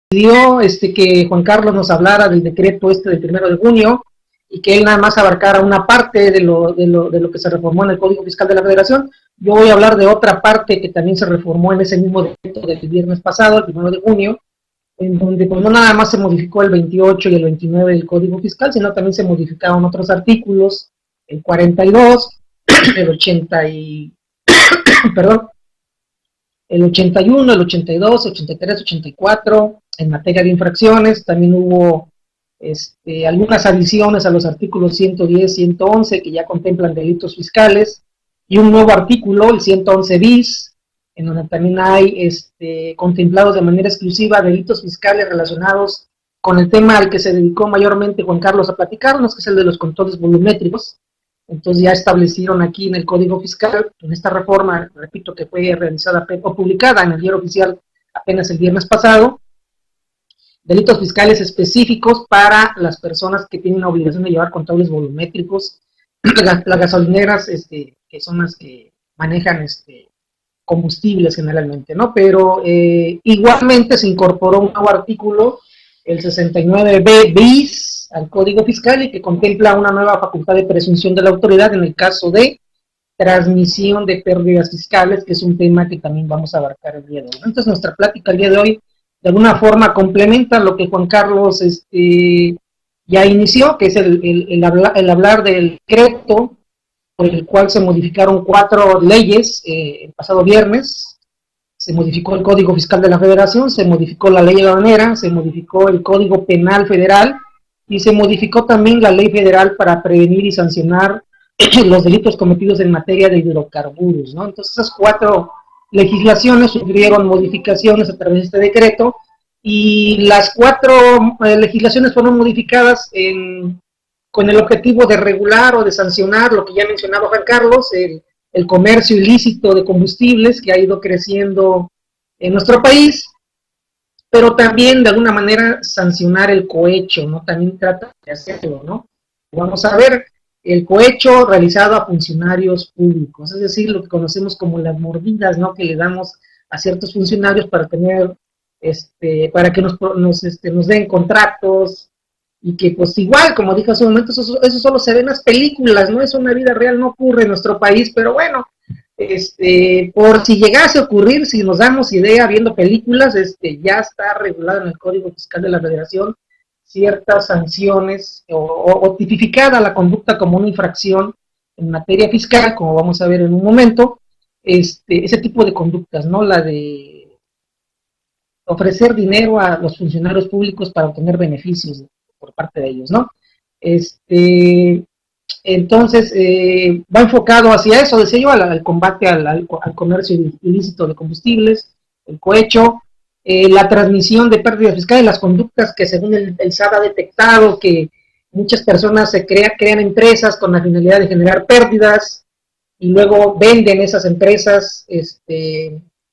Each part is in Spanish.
pidió que Juan Carlos nos hablara del decreto del 1 de junio y que él nada más abarcara una parte de lo que se reformó en el Código Fiscal de la Federación. Yo voy a hablar de otra parte que también se reformó en ese mismo decreto del viernes pasado, el 1 de junio, en donde pues no nada más se modificó el 28 y el 29 del Código Fiscal, sino también se modificaron otros artículos, el 42, el 80 y, perdón, el 81, el 82, 83, 84, en materia de infracciones. También hubo algunas adiciones a los artículos 110, 111, que ya contemplan delitos fiscales, y un nuevo artículo, el 111 bis, en donde también hay contemplados de manera exclusiva delitos fiscales relacionados con el tema al que se dedicó mayormente Juan Carlos a platicarnos, que es el de los controles volumétricos. Entonces ya establecieron aquí en el Código Fiscal, en esta reforma, repito, que fue realizada o publicada en el Diario Oficial apenas el viernes pasado, delitos fiscales específicos para las personas que tienen la obligación de llevar controles volumétricos, las gasolineras, que son las que manejan combustibles generalmente, ¿no? Pero igualmente se incorporó un nuevo artículo, el 69B bis al Código Fiscal, y que contempla una nueva facultad de presunción de la autoridad en el caso de transmisión de pérdidas fiscales, que es un tema que también vamos a abarcar el día de hoy. Entonces nuestra plática el día de hoy de alguna forma complementa lo que Juan Carlos ya inició, que es el hablar del decreto por el cual se modificaron 4 leyes el pasado viernes. Se modificó el Código Fiscal de la Federación, se modificó la Ley Aduanera, se modificó el Código Penal Federal y se modificó también la Ley Federal para prevenir y sancionar los delitos cometidos en materia de hidrocarburos, ¿no? Entonces esas 4 legislaciones sufrieron modificaciones a través de este decreto, y las 4 legislaciones fueron modificadas con el objetivo de regular o de sancionar lo que ya mencionaba Juan Carlos, el comercio ilícito de combustibles que ha ido creciendo en nuestro país, pero también de alguna manera sancionar el cohecho, ¿no? También trata de hacerlo, ¿no? Vamos a ver el cohecho realizado a funcionarios públicos, es decir, lo que conocemos como las mordidas, ¿no? Que le damos a ciertos funcionarios para tener, para que nos den contratos, y que pues igual, como dije hace un momento, eso solo se ve en las películas, ¿no? Eso en la vida real no ocurre en nuestro país, pero bueno, por si llegase a ocurrir, si nos damos idea viendo películas, ya está regulado en el Código Fiscal de la Federación ciertas sanciones o tipificada la conducta como una infracción en materia fiscal, como vamos a ver en un momento, ese tipo de conductas, ¿no? La de ofrecer dinero a los funcionarios públicos para obtener beneficios por parte de ellos, ¿no? Entonces, va enfocado hacia eso, decía yo, al combate al comercio ilícito de combustibles, el cohecho, la transmisión de pérdidas fiscales, las conductas que según el SAT ha detectado, que muchas personas crean empresas con la finalidad de generar pérdidas y luego venden esas empresas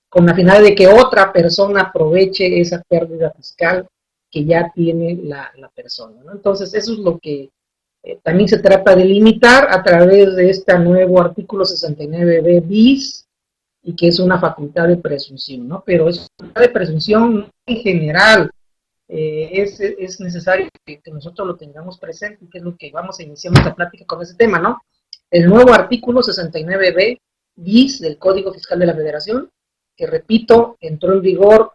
con la finalidad de que otra persona aproveche esa pérdida fiscal que ya tiene la persona, ¿no? Entonces, eso es lo que también se trata de limitar a través de este nuevo artículo 69b bis, y que es una facultad de presunción, ¿no? Pero es una facultad de presunción en general. Es necesario que nosotros lo tengamos presente, que es lo que vamos a iniciar nuestra plática con ese tema, ¿no? El nuevo artículo 69b bis del Código Fiscal de la Federación, que repito, entró en vigor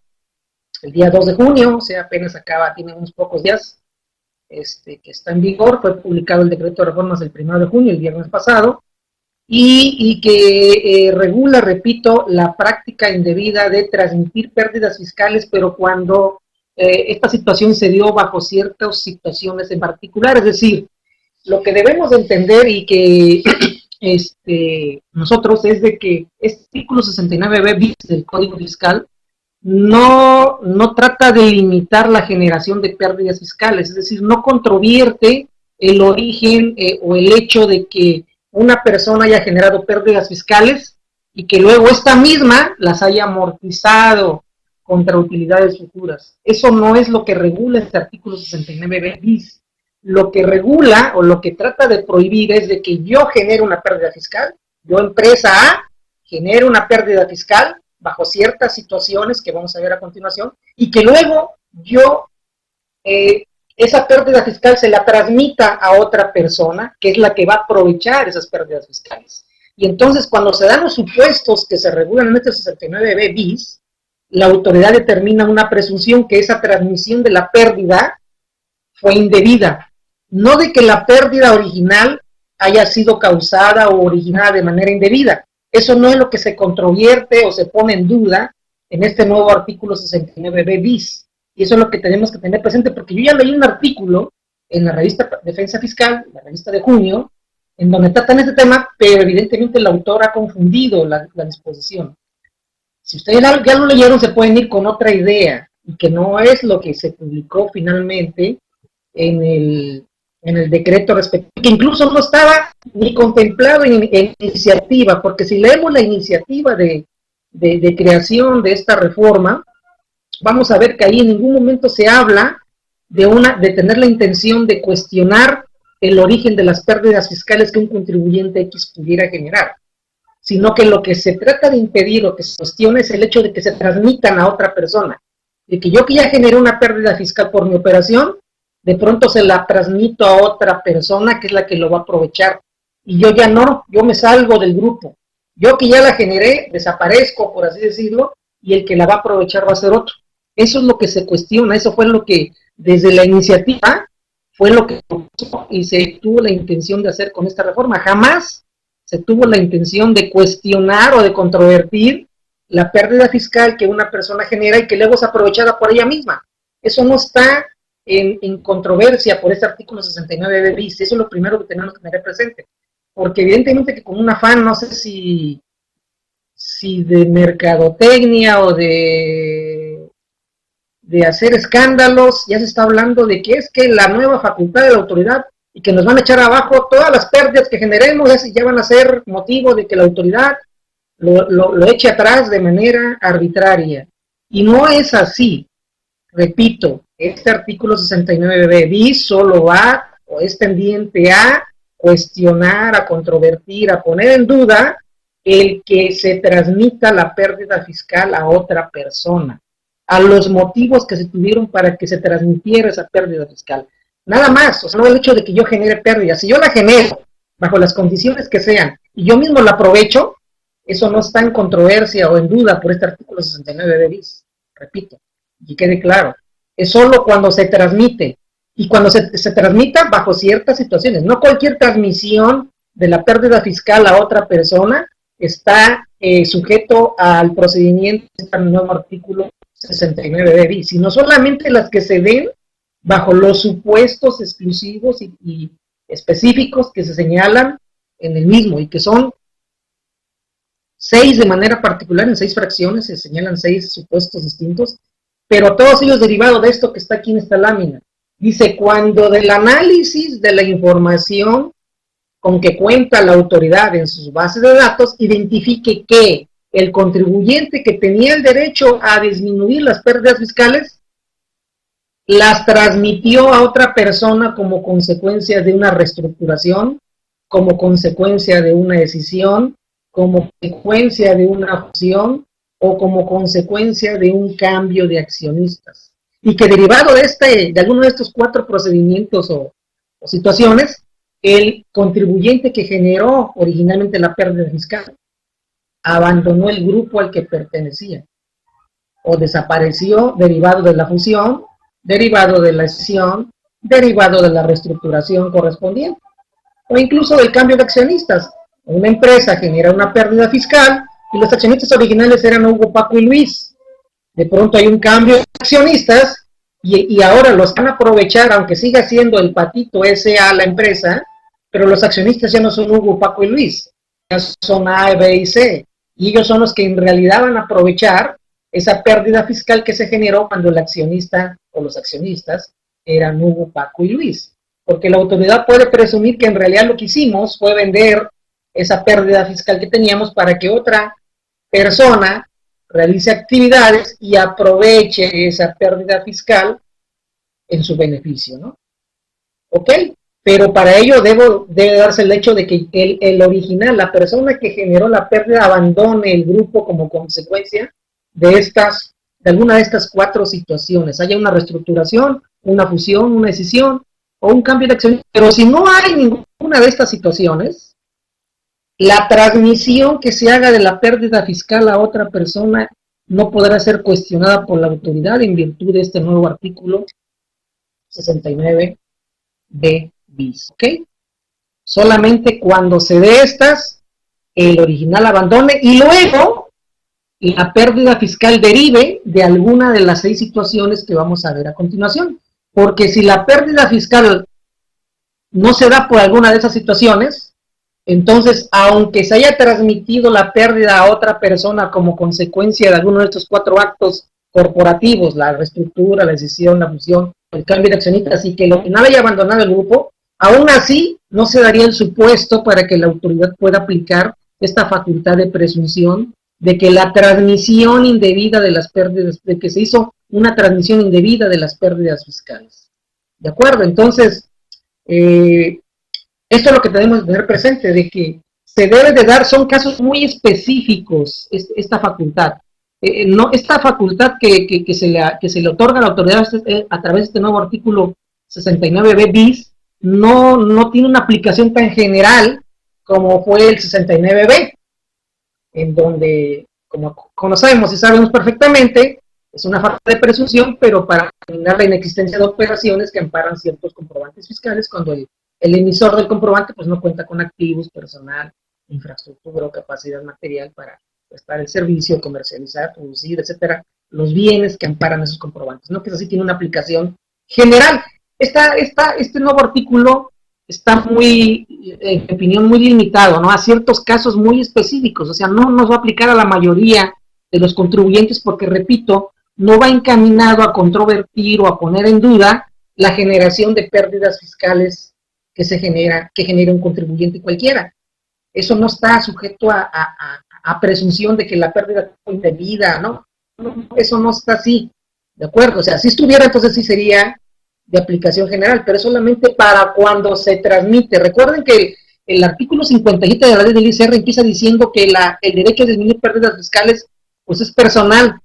el día 2 de junio, o sea, apenas tiene unos pocos días que está en vigor. Fue publicado el decreto de reformas el 1 de junio, el viernes pasado, y que regula, repito, la práctica indebida de transmitir pérdidas fiscales, pero cuando esta situación se dio bajo ciertas situaciones en particular. Es decir, lo que debemos de entender y que nosotros es de que este artículo 69b bis del Código Fiscal no trata de limitar la generación de pérdidas fiscales, es decir, no controvierte el origen o el hecho de que una persona haya generado pérdidas fiscales y que luego esta misma las haya amortizado contra utilidades futuras. Eso no es lo que regula este artículo 69b bis. Lo que regula o lo que trata de prohibir es de que yo genere una pérdida fiscal, yo empresa A genere una pérdida fiscal bajo ciertas situaciones que vamos a ver a continuación, y que luego yo esa pérdida fiscal se la transmita a otra persona, que es la que va a aprovechar esas pérdidas fiscales. Y entonces, cuando se dan los supuestos que se regulan en este 69b bis, la autoridad determina una presunción que esa transmisión de la pérdida fue indebida, no de que la pérdida original haya sido causada o originada de manera indebida. Eso no es lo que se controvierte o se pone en duda en este nuevo artículo 69b bis. Y eso es lo que tenemos que tener presente, porque yo ya leí un artículo en la revista Defensa Fiscal, la revista de junio, en donde tratan este tema, pero evidentemente el autor ha confundido la disposición. Si ustedes ya lo leyeron, se pueden ir con otra idea, y que no es lo que se publicó finalmente en el decreto respectivo, que incluso no estaba ni contemplado en iniciativa, porque si leemos la iniciativa de creación de esta reforma, vamos a ver que ahí en ningún momento se habla de tener la intención de cuestionar el origen de las pérdidas fiscales que un contribuyente X pudiera generar, sino que lo que se trata de impedir o que se cuestiona es el hecho de que se transmitan a otra persona, de que yo que ya generé una pérdida fiscal por mi operación, de pronto se la transmito a otra persona que es la que lo va a aprovechar, y yo ya no, yo me salgo del grupo, yo que ya la generé, desaparezco, por así decirlo, y el que la va a aprovechar va a ser otro. Eso es lo que se cuestiona, eso fue lo que desde la iniciativa fue lo que y se tuvo la intención de hacer con esta reforma. Jamás se tuvo la intención de cuestionar o de controvertir la pérdida fiscal que una persona genera y que luego es aprovechada por ella misma. Eso no está en controversia por este artículo 69 bis. Eso es lo primero que tenemos que tener presente. Porque evidentemente que con un afán, no sé si de mercadotecnia o de hacer escándalos, ya se está hablando de que es que la nueva facultad de la autoridad y que nos van a echar abajo todas las pérdidas que generemos, ya van a ser motivo de que la autoridad lo eche atrás de manera arbitraria. Y no es así. Repito, este artículo 69b bis solo va o es tendiente a cuestionar, a controvertir, a poner en duda el que se transmita la pérdida fiscal a otra persona, a los motivos que se tuvieron para que se transmitiera esa pérdida fiscal. Nada más, o sea, no el hecho de que yo genere pérdida. Si yo la genero bajo las condiciones que sean y yo mismo la aprovecho, eso no está en controversia o en duda por este artículo 69 bis. Repito, y quede claro, es solo cuando se transmite y cuando se transmita bajo ciertas situaciones. No cualquier transmisión de la pérdida fiscal a otra persona está sujeto al procedimiento de este nuevo artículo 69 bis, sino solamente las que se den bajo los supuestos exclusivos y específicos que se señalan en el mismo, y que son 6 de manera particular, en 6 fracciones se señalan 6 supuestos distintos, pero todos ellos derivados de esto que está aquí en esta lámina. Dice, cuando del análisis de la información con que cuenta la autoridad en sus bases de datos, identifique que el contribuyente que tenía el derecho a disminuir las pérdidas fiscales, las transmitió a otra persona como consecuencia de una reestructuración, como consecuencia de una decisión, como consecuencia de una fusión o como consecuencia de un cambio de accionistas. Y que derivado de alguno de estos 4 procedimientos o situaciones, el contribuyente que generó originalmente la pérdida fiscal abandonó el grupo al que pertenecía o desapareció derivado de la fusión, derivado de la escisión, derivado de la reestructuración correspondiente o incluso del cambio de accionistas. Una empresa genera una pérdida fiscal y los accionistas originales eran Hugo, Paco y Luis. De pronto hay un cambio de accionistas y ahora los van a aprovechar, aunque siga siendo el Patito S.A. la empresa, pero los accionistas ya no son Hugo, Paco y Luis, ya son A, B y C, y ellos son los que en realidad van a aprovechar esa pérdida fiscal que se generó cuando el accionista o los accionistas eran Hugo, Paco y Luis, porque la autoridad puede presumir que en realidad lo que hicimos fue vender esa pérdida fiscal que teníamos para que otra persona realice actividades y aproveche esa pérdida fiscal en su beneficio, ¿no? ¿Ok? Pero para ello debe darse el hecho de que el original, la persona que generó la pérdida, abandone el grupo como consecuencia de de alguna de estas cuatro situaciones, haya una reestructuración, una fusión, una decisión o un cambio de acción. Pero si no hay ninguna de estas situaciones, la transmisión que se haga de la pérdida fiscal a otra persona no podrá ser cuestionada por la autoridad en virtud de este nuevo artículo 69b bis, ¿ok? Solamente cuando se dé estas, el original abandone y luego la pérdida fiscal derive de alguna de las 6 situaciones que vamos a ver a continuación. Porque si la pérdida fiscal no se da por alguna de esas situaciones, entonces, aunque se haya transmitido la pérdida a otra persona como consecuencia de alguno de estos 4 actos corporativos, la reestructura, la decisión, la fusión, el cambio de accionistas, y que el original haya abandonado el grupo, aún así no se daría el supuesto para que la autoridad pueda aplicar esta facultad de presunción de que la transmisión indebida de las pérdidas, de que se hizo una transmisión indebida de las pérdidas fiscales. ¿De acuerdo? Entonces, esto es lo que tenemos que tener presente, de que se debe de dar, son casos muy específicos, esta facultad. No, esta facultad que se le otorga a la autoridad a través de este nuevo artículo 69b bis, no tiene una aplicación tan general como fue el 69b, en donde, como conocemos y sabemos perfectamente, es una falta de presunción, pero para determinar la inexistencia de operaciones que amparan ciertos comprobantes fiscales cuando el emisor del comprobante pues no cuenta con activos, personal, infraestructura o capacidad material para prestar el servicio, comercializar, producir, etcétera, los bienes que amparan esos comprobantes, ¿no? Que así tiene una aplicación general. Este nuevo artículo está muy, en mi opinión, muy limitado, ¿no? A ciertos casos muy específicos, o sea, no nos va a aplicar a la mayoría de los contribuyentes porque, repito, no va encaminado a controvertir o a poner en duda la generación de pérdidas fiscales que genera un contribuyente cualquiera. Eso no está sujeto a presunción de que la pérdida fue indebida, ¿no? Eso no está así, ¿de acuerdo? O sea, si estuviera, entonces sí sería de aplicación general, pero es solamente para cuando se transmite. Recuerden que el artículo 57 de la ley del ICR empieza diciendo que el derecho a disminuir pérdidas fiscales pues es personal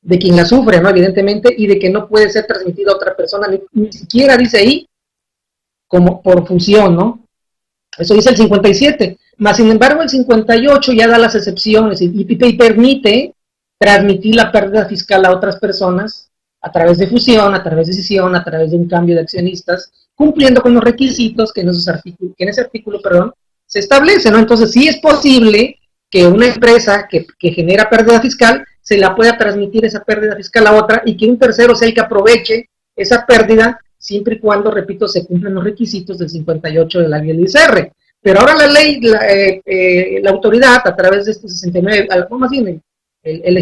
de quien la sufre, ¿no? Evidentemente, y de que no puede ser transmitido a otra persona, ni siquiera dice ahí como por fusión, ¿no? Eso dice el 57, más sin embargo el 58 ya da las excepciones y permite transmitir la pérdida fiscal a otras personas a través de fusión, a través de decisión, a través de un cambio de accionistas, cumpliendo con los requisitos que en ese artículo, se establece, ¿no? Entonces sí es posible que una empresa que genera pérdida fiscal se la pueda transmitir esa pérdida fiscal a otra y que un tercero sea el que aproveche esa pérdida siempre y cuando, repito, se cumplen los requisitos del 58 de la ley del ICR. Pero ahora la ley, la autoridad, a través de este 69, más bien el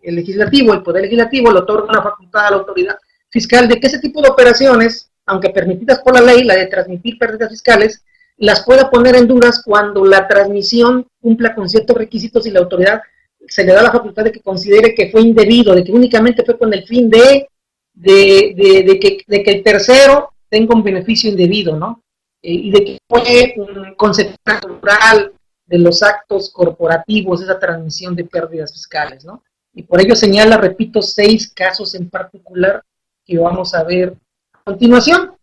legislativo, el poder legislativo, le otorga una facultad a la autoridad fiscal de que ese tipo de operaciones, aunque permitidas por la ley, la de transmitir pérdidas fiscales, las pueda poner en dudas cuando la transmisión cumpla con ciertos requisitos y la autoridad se le da la facultad de que considere que fue indebido, de que únicamente fue con el fin de que el tercero tenga un beneficio indebido, ¿no? Y de que fue un concepto natural de los actos corporativos, esa transmisión de pérdidas fiscales, ¿no? Y por ello señala, repito, 6 casos en particular que vamos a ver a continuación.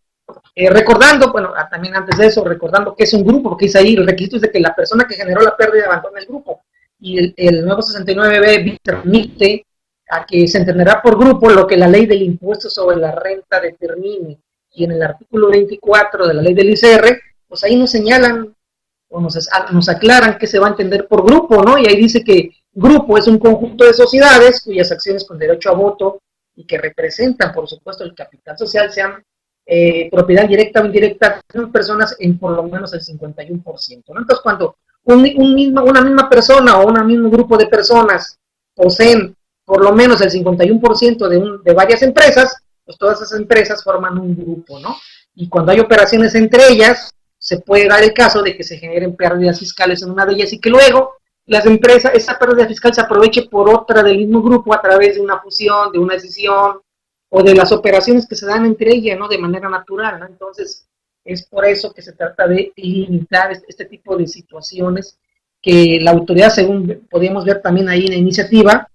Recordando, bueno, también antes de eso, recordando que es un grupo, porque dice ahí, el requisito es de que la persona que generó la pérdida abandone el grupo. Y el nuevo 69b permite a que se entenderá por grupo lo que la ley del impuesto sobre la renta determine. Y en el artículo 24 de la ley del ICR, pues ahí nos señalan o nos aclaran que se va a entender por grupo, ¿no? Y ahí dice que grupo es un conjunto de sociedades cuyas acciones con derecho a voto y que representan, por supuesto, el capital social, sean propiedad directa o indirecta de personas en por lo menos el 51%, ¿no? Entonces, cuando una misma persona o un mismo grupo de personas poseen por lo menos el 51% de varias empresas, pues todas esas empresas forman un grupo, ¿no? Y cuando hay operaciones entre ellas, se puede dar el caso de que se generen pérdidas fiscales en una de ellas y que luego las empresas, esa pérdida fiscal se aproveche por otra del mismo grupo a través de una fusión, de una decisión o de las operaciones que se dan entre ellas, ¿no? De manera natural, ¿no? Entonces, es por eso que se trata de limitar este tipo de situaciones que la autoridad, según podemos ver también ahí en la iniciativa,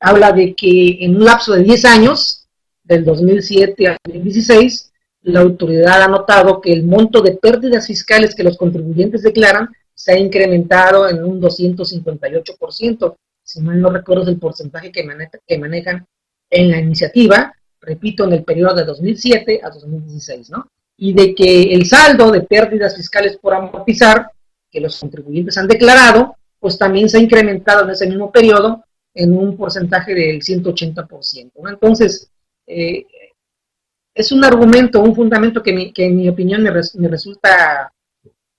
habla de que en un lapso de 10 años, del 2007 al 2016, la autoridad ha notado que el monto de pérdidas fiscales que los contribuyentes declaran se ha incrementado en un 258%. Si mal no recuerdo es el porcentaje que manejan en la iniciativa, repito, en el periodo de 2007 a 2016, ¿no? Y de que el saldo de pérdidas fiscales por amortizar que los contribuyentes han declarado, pues también se ha incrementado en ese mismo periodo en un porcentaje del 180%, ¿no? Entonces, es un argumento, un fundamento que en mi opinión me resulta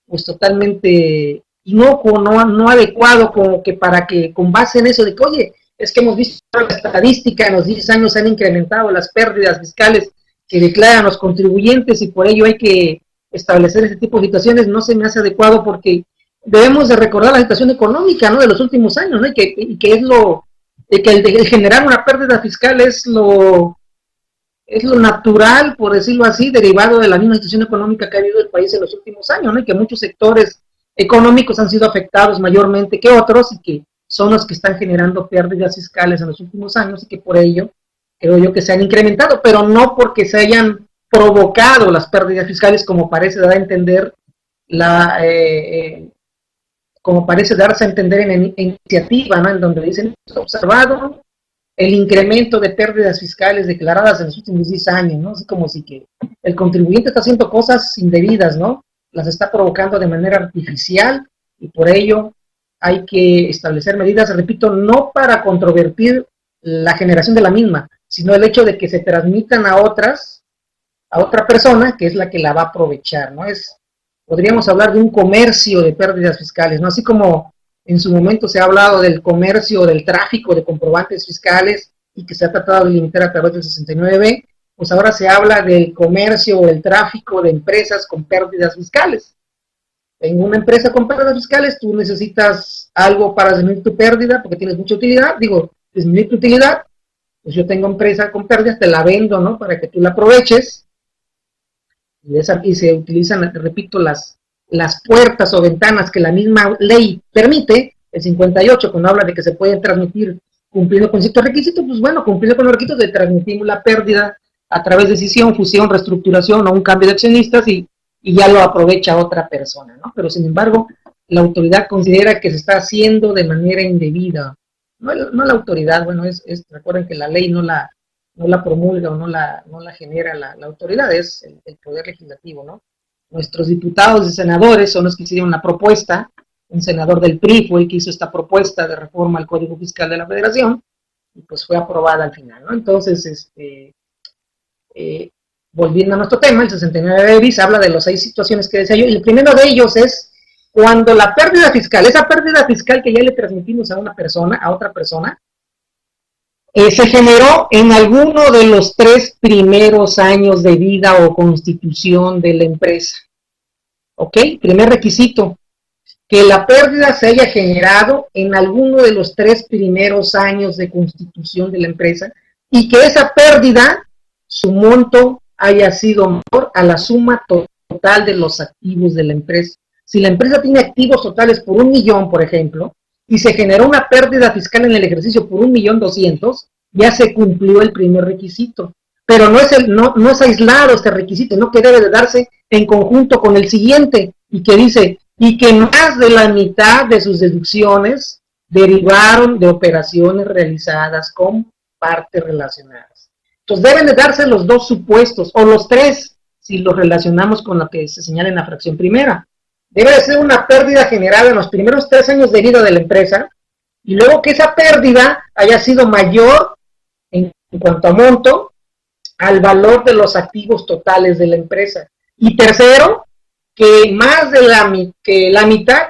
pues totalmente inocuo, no adecuado, como que para que con base en eso de que, oye, es que hemos visto la estadística, en los 10 años se han incrementado las pérdidas fiscales que declaran los contribuyentes y por ello hay que establecer ese tipo de situaciones, no se me hace adecuado porque debemos de recordar la situación económica, ¿no?, de los últimos años, ¿no? y que es lo, de que el generar una pérdida fiscal es lo natural, por decirlo así, derivado de la misma situación económica que ha habido el país en los últimos años, ¿no? Y que muchos sectores económicos han sido afectados mayormente que otros y que son los que están generando pérdidas fiscales en los últimos años y que por ello creo yo que se han incrementado, pero no porque se hayan provocado las pérdidas fiscales como parece dar a entender como parece darse a entender en la iniciativa, ¿no?, en donde dicen observado el incremento de pérdidas fiscales declaradas en los últimos 10 años, ¿no? Así como si que el contribuyente está haciendo cosas indebidas, ¿no? Las está provocando de manera artificial y por ello hay que establecer medidas, repito, no para controvertir la generación de la misma, sino el hecho de que se transmitan a otra persona que es la que la va a aprovechar, ¿no? Podríamos hablar de un comercio de pérdidas fiscales, ¿no? Así como en su momento se ha hablado del comercio, del tráfico de comprobantes fiscales y que se ha tratado de limitar a través del 69B, pues ahora se habla del comercio o del tráfico de empresas con pérdidas fiscales. En una empresa con pérdidas fiscales tú necesitas algo para disminuir tu pérdida porque tienes mucha utilidad, disminuir tu utilidad, pues yo tengo empresa con pérdidas, te la vendo, ¿no?, para que tú la aproveches y se utilizan, repito, las puertas o ventanas que la misma ley permite, el 58, cuando habla de que se pueden transmitir cumpliendo con ciertos requisitos, pues bueno, cumpliendo con los requisitos de transmitir la pérdida a través de cesión, fusión, reestructuración o un cambio de accionistas y ya lo aprovecha otra persona, ¿no? Pero sin embargo, la autoridad considera que se está haciendo de manera indebida. No la autoridad, bueno, recuerden que la ley no la promulga o no la genera la autoridad, es el poder legislativo, ¿no? Nuestros diputados y senadores son los que hicieron la propuesta, un senador del PRI fue el que hizo esta propuesta de reforma al Código Fiscal de la Federación, y pues fue aprobada al final, ¿no? Entonces, volviendo a nuestro tema, el 69 bis habla de las 6 situaciones que decía yo, y el primero de ellos es cuando la pérdida fiscal, esa pérdida fiscal que ya le transmitimos a otra persona, se generó en alguno de los 3 primeros años de vida o constitución de la empresa. ¿Ok? Primer requisito, que la pérdida se haya generado en alguno de los 3 primeros años de constitución de la empresa y que esa pérdida, su monto, haya sido menor a la suma total de los activos de la empresa. Si la empresa tiene activos totales por 1 millón, por ejemplo, y se generó una pérdida fiscal en el ejercicio por 1.200.000, ya se cumplió el primer requisito. Pero no es aislado este requisito, no, que debe de darse en conjunto con el siguiente, y que dice, y que más de la mitad de sus deducciones derivaron de operaciones realizadas con partes relacionadas. Entonces deben de darse los 2 supuestos, o los 3, si los relacionamos con lo que se señala en la fracción primera. Debe de ser una pérdida generada en los primeros 3 años de vida de la empresa, y luego que esa pérdida haya sido mayor en cuanto a monto al valor de los activos totales de la empresa. Y tercero, que más de la mitad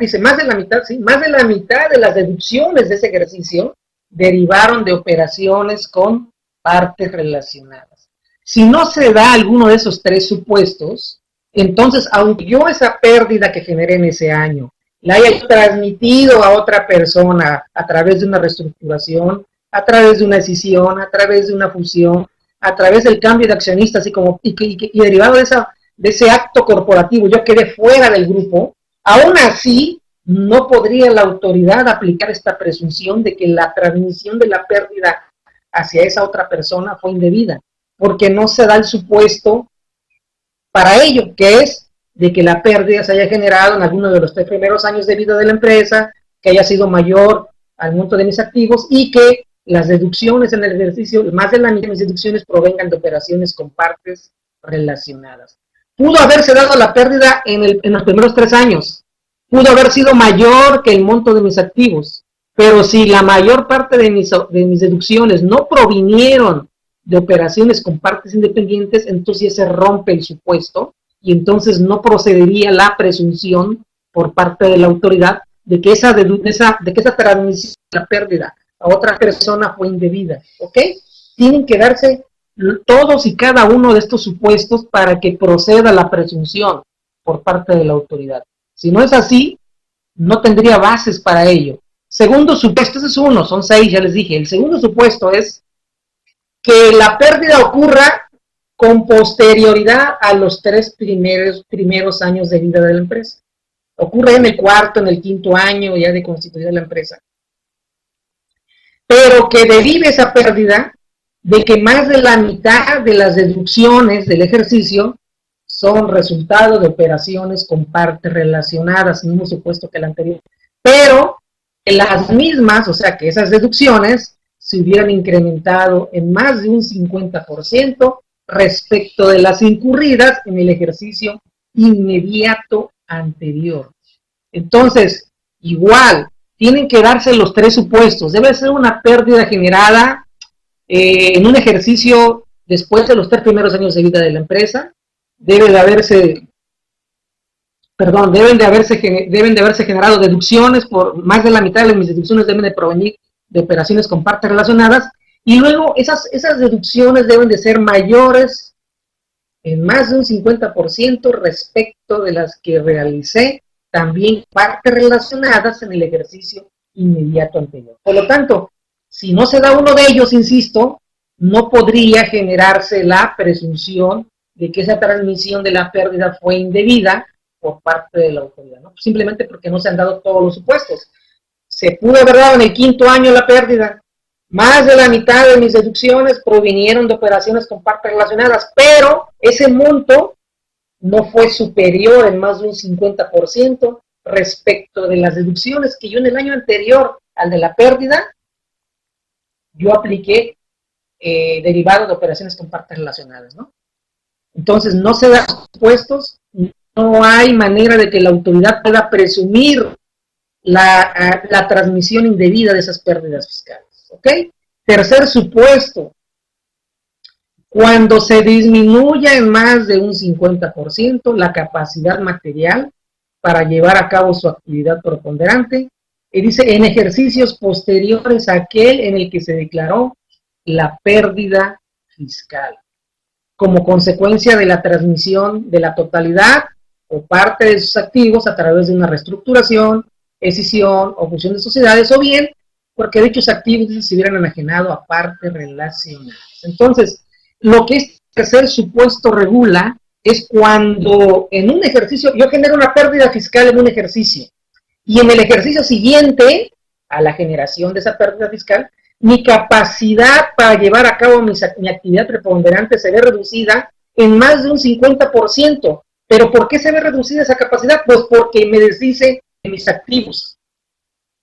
de las deducciones de ese ejercicio derivaron de operaciones con partes relacionadas. Si no se da alguno de esos 3 supuestos, entonces, aunque yo esa pérdida que generé en ese año la haya transmitido a otra persona a través de una reestructuración, a través de una escisión, a través de una fusión, a través del cambio de accionistas y derivado de ese acto corporativo, yo quedé fuera del grupo, aún así no podría la autoridad aplicar esta presunción de que la transmisión de la pérdida hacia esa otra persona fue indebida, porque no se da el supuesto para ello, que es de que la pérdida se haya generado en alguno de los 3 primeros años de vida de la empresa, que haya sido mayor al monto de mis activos y que las deducciones en el ejercicio, más de la mitad de mis deducciones provengan de operaciones con partes relacionadas. Pudo haberse dado la pérdida en los primeros 3 años, pudo haber sido mayor que el monto de mis activos, pero si la mayor parte de mis deducciones no provinieron de operaciones con partes independientes, entonces ya se rompe el supuesto y entonces no procedería la presunción por parte de la autoridad de que esa transmisión de la pérdida a otra persona fue indebida, ¿ok? Tienen que darse todos y cada uno de estos supuestos para que proceda la presunción por parte de la autoridad. Si no es así, no tendría bases para ello. Segundo supuesto, ese es uno, son 6, ya les dije. El segundo supuesto es que la pérdida ocurra con posterioridad a los 3 primeros años de vida de la empresa. Ocurre en el 4º, en el 5º año ya de constituida la empresa. Pero que derive esa pérdida de que más de la mitad de las deducciones del ejercicio son resultado de operaciones con partes relacionadas, mismo supuesto que el anterior. Pero que las mismas, o sea, que esas deducciones se hubieran incrementado en más de un 50% respecto de las incurridas en el ejercicio inmediato anterior. Entonces, igual, tienen que darse los 3 supuestos. Debe ser una pérdida generada en un ejercicio después de los 3 primeros años de vida de la empresa. Deben de haberse generado deducciones, por más de la mitad de mis deducciones deben de provenir de operaciones con partes relacionadas, y luego esas deducciones deben de ser mayores en más de un 50% respecto de las que realicé también partes relacionadas en el ejercicio inmediato anterior. Por lo tanto, si no se da uno de ellos, insisto, no podría generarse la presunción de que esa transmisión de la pérdida fue indebida por parte de la autoridad, ¿no? Simplemente porque no se han dado todos los supuestos. Se pudo haber dado en el 5º año la pérdida, más de la mitad de mis deducciones provinieron de operaciones con partes relacionadas, pero ese monto no fue superior en más de un 50% respecto de las deducciones que yo en el año anterior al de la pérdida, yo apliqué derivado de operaciones con partes relacionadas, ¿no? Entonces no se dan supuestos, no hay manera de que la autoridad pueda presumir la transmisión indebida de esas pérdidas fiscales, ¿ok? Tercer supuesto, cuando se disminuya en más de un 50% la capacidad material para llevar a cabo su actividad preponderante, y dice, en ejercicios posteriores a aquel en el que se declaró la pérdida fiscal, como consecuencia de la transmisión de la totalidad o parte de sus activos a través de una reestructuración, escisión o fusión de sociedades, o bien porque dichos activos se hubieran enajenado a partes relacionadas. Entonces, lo que este tercer supuesto regula es cuando en un ejercicio, yo genero una pérdida fiscal en un ejercicio, y en el ejercicio siguiente a la generación de esa pérdida fiscal, mi capacidad para llevar a cabo mi actividad preponderante se ve reducida en más de un 50%. ¿Pero por qué se ve reducida esa capacidad? Pues porque me desdice de mis activos.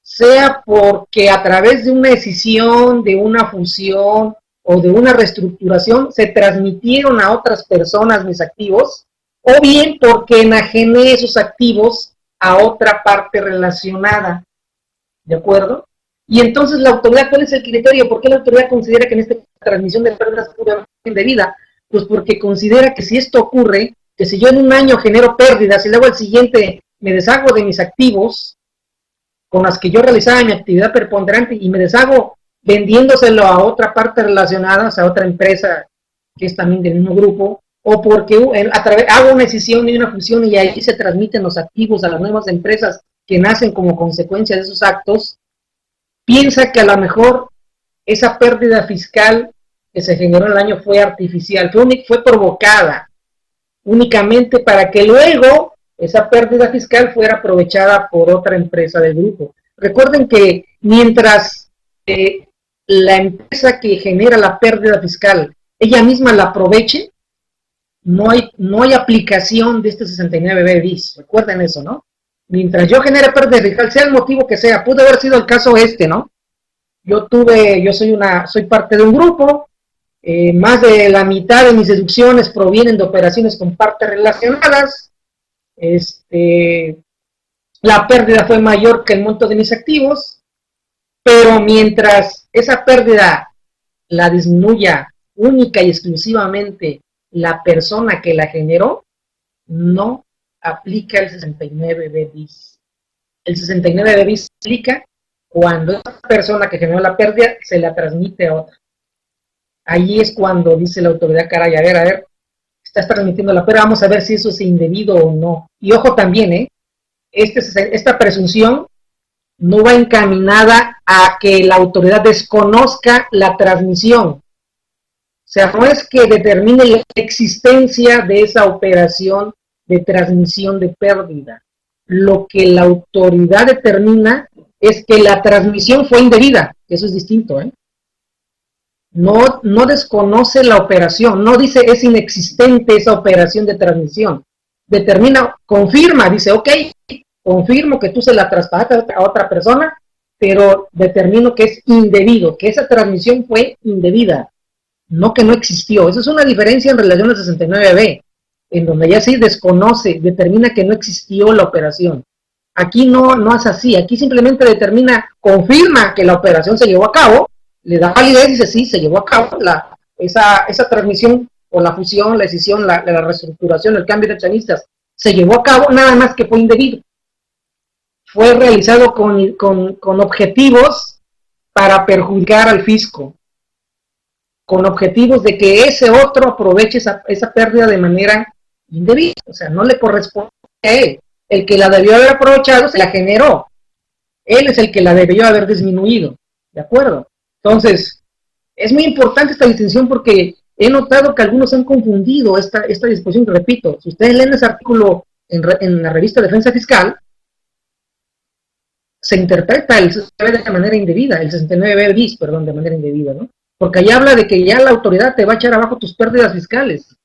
Sea porque a través de una escisión, de una fusión o de una reestructuración se transmitieron a otras personas mis activos, o bien porque enajené esos activos a otra parte relacionada. ¿De acuerdo? Y entonces la autoridad, ¿cuál es el criterio? ¿Por qué la autoridad considera que en esta transmisión de pérdidas puede haber indebida? Pues porque considera que si esto ocurre, que si yo en un año genero pérdidas y luego al siguiente me deshago de mis activos con las que yo realizaba mi actividad preponderante y me deshago vendiéndoselo a otra parte relacionada, o sea, a otra empresa que es también del mismo grupo, o porque hago una escisión y una fusión y ahí se transmiten los activos a las nuevas empresas que nacen como consecuencia de esos actos, piensa que a lo mejor esa pérdida fiscal que se generó en el año fue artificial, fue provocada únicamente para que luego esa pérdida fiscal fuera aprovechada por otra empresa del grupo. Recuerden que mientras la empresa que genera la pérdida fiscal, ella misma la aproveche, no hay aplicación de este 69B bis. Recuerden eso, ¿no? Mientras yo genere pérdida fiscal, sea el motivo que sea, pudo haber sido el caso este, ¿no? Yo soy parte de un grupo, más de la mitad de mis deducciones provienen de operaciones con partes relacionadas, la pérdida fue mayor que el monto de mis activos, pero mientras esa pérdida la disminuya única y exclusivamente la persona que la generó, no aplica el 69B bis. El 69B bis aplica cuando esa persona que generó la pérdida se la transmite a otra. Ahí es cuando dice la autoridad, caray, a ver, estás transmitiendo la pérdida, vamos a ver si eso es indebido o no. Y ojo también, esta presunción no va encaminada a que la autoridad desconozca la transmisión. O sea, no es que determine la existencia de esa operación de transmisión de pérdida. Lo que la autoridad determina es que la transmisión fue indebida. Eso es distinto, ¿eh? No desconoce la operación, no dice es inexistente esa operación de transmisión. Determina, confirma, dice, ok, confirmo que tú se la traspasaste a otra persona, pero determino que es indebido, que esa transmisión fue indebida, no que no existió. Esa es una diferencia en relación al 69B, en donde ya sí desconoce, determina que no existió la operación. Aquí no es así, aquí simplemente determina, confirma que la operación se llevó a cabo, le da validez y dice sí, se llevó a cabo esa transmisión o la fusión, la decisión, la reestructuración, el cambio de accionistas, se llevó a cabo, nada más que fue indebido. Fue realizado con objetivos para perjudicar al fisco, con objetivos de que ese otro aproveche esa pérdida de manera indebida, o sea, no le corresponde a él. El que la debió haber aprovechado se la generó, él es el que la debió haber disminuido, ¿de acuerdo? Entonces, es muy importante esta distinción porque he notado que algunos han confundido esta disposición, repito, si ustedes leen ese artículo en la revista Defensa Fiscal, se interpreta el 69 de manera indebida, el 69B bis, perdón, de manera indebida, ¿no? Porque ahí habla de que ya la autoridad te va a echar abajo tus pérdidas fiscales.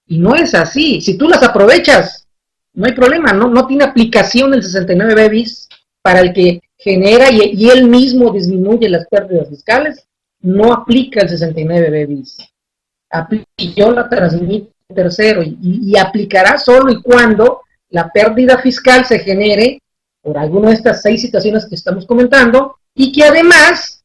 Y no es así. Si tú las aprovechas, no hay problema, no tiene aplicación el 69B bis para el que genera y él mismo disminuye las pérdidas fiscales, no aplica el 69B bis. Yo la transmito a tercero y aplicará solo y cuando la pérdida fiscal se genere por alguna de estas 6 situaciones que estamos comentando y que además,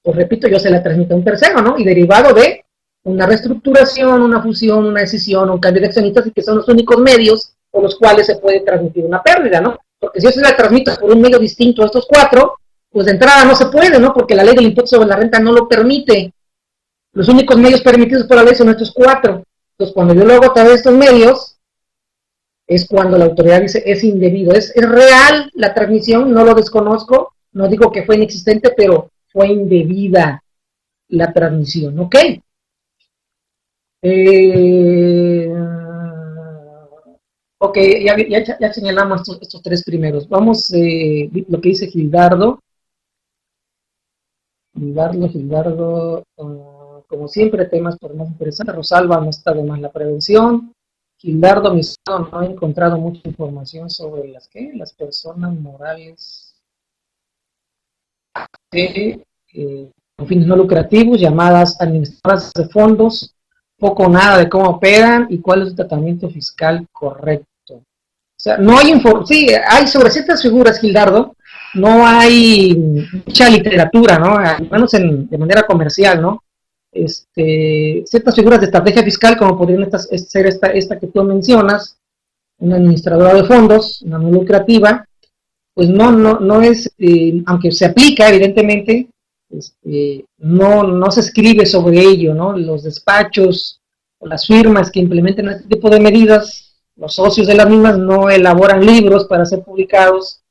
pues repito, yo se la transmito a un tercero, ¿no? Y derivado de una reestructuración, una fusión, una decisión, un cambio de accionistas y que son los únicos medios por los cuales se puede transmitir una pérdida, ¿no? Porque si yo se la transmito por un medio distinto a estos 4, pues de entrada no se puede, ¿no? Porque la ley del impuesto sobre la renta no lo permite. Los únicos medios permitidos por la ley son estos 4. Entonces, cuando yo lo hago a través de estos medios, es cuando la autoridad dice es indebido. Es real la transmisión, no lo desconozco, no digo que fue inexistente, pero fue indebida la transmisión, ¿ok? Ok, ya señalamos estos 3 primeros. Vamos, lo que dice Gildardo. Gildardo, como siempre, temas por más interesantes. Rosalba, no está de más la prevención. Gildardo, no he encontrado mucha información sobre las personas morales con fines no lucrativos, llamadas administradoras de fondos, poco o nada de cómo operan y cuál es el tratamiento fiscal correcto. O sea, no hay sí, hay sobre ciertas figuras, Gildardo, no hay mucha literatura, ¿no? Al menos de manera comercial, ¿no? Ciertas figuras de estrategia fiscal, como podrían ser esta que tú mencionas, una administradora de fondos, una no lucrativa, pues no es, aunque se aplica evidentemente, no se escribe sobre ello, ¿no? Los despachos o las firmas que implementan este tipo de medidas, los socios de las mismas no elaboran libros para ser publicados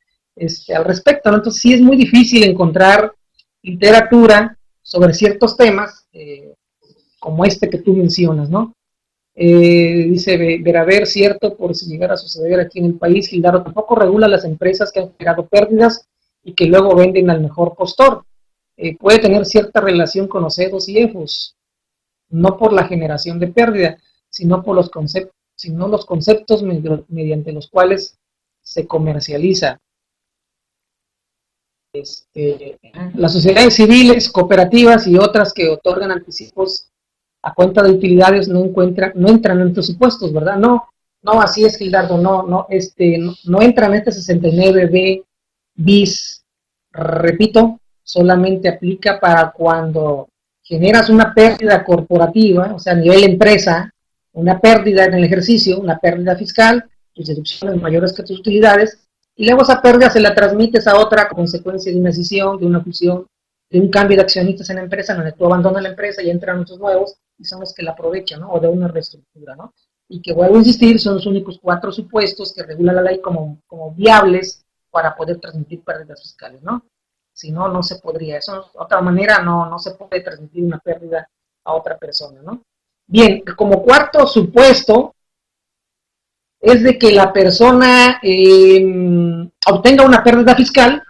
al respecto, ¿no? Entonces sí es muy difícil encontrar literatura sobre ciertos temas como este que tú mencionas, ¿no? Dice Veraver, cierto, por si llegara a suceder aquí en el país, Gildardo tampoco regula las empresas que han generado pérdidas y que luego venden al mejor postor. puede tener cierta relación con los EDOs y EFOS, no por la generación de pérdida, sino por los conceptos mediante los cuales se comercializa. Las sociedades civiles, cooperativas y otras que otorgan anticipos a cuenta de utilidades no entran en estos supuestos, ¿verdad? No, así es, Gildardo, no entran en este 69B bis, repito, solamente aplica para cuando generas una pérdida corporativa, o sea, a nivel empresa, una pérdida en el ejercicio, una pérdida fiscal, tus deducciones mayores que tus utilidades, y luego esa pérdida se la transmites a otra a consecuencia de una decisión, de una fusión, de un cambio de accionistas en la empresa, donde tú abandonas la empresa y entran otros nuevos, y son los que la aprovechan, ¿no? O de una reestructura, ¿no? Y que vuelvo a insistir, son los únicos 4 supuestos que regula la ley como viables para poder transmitir pérdidas fiscales, ¿no? Si no, no se podría. Eso, de otra manera, no se puede transmitir una pérdida a otra persona, ¿no? Bien, como cuarto supuesto es de que la persona obtenga una pérdida fiscal,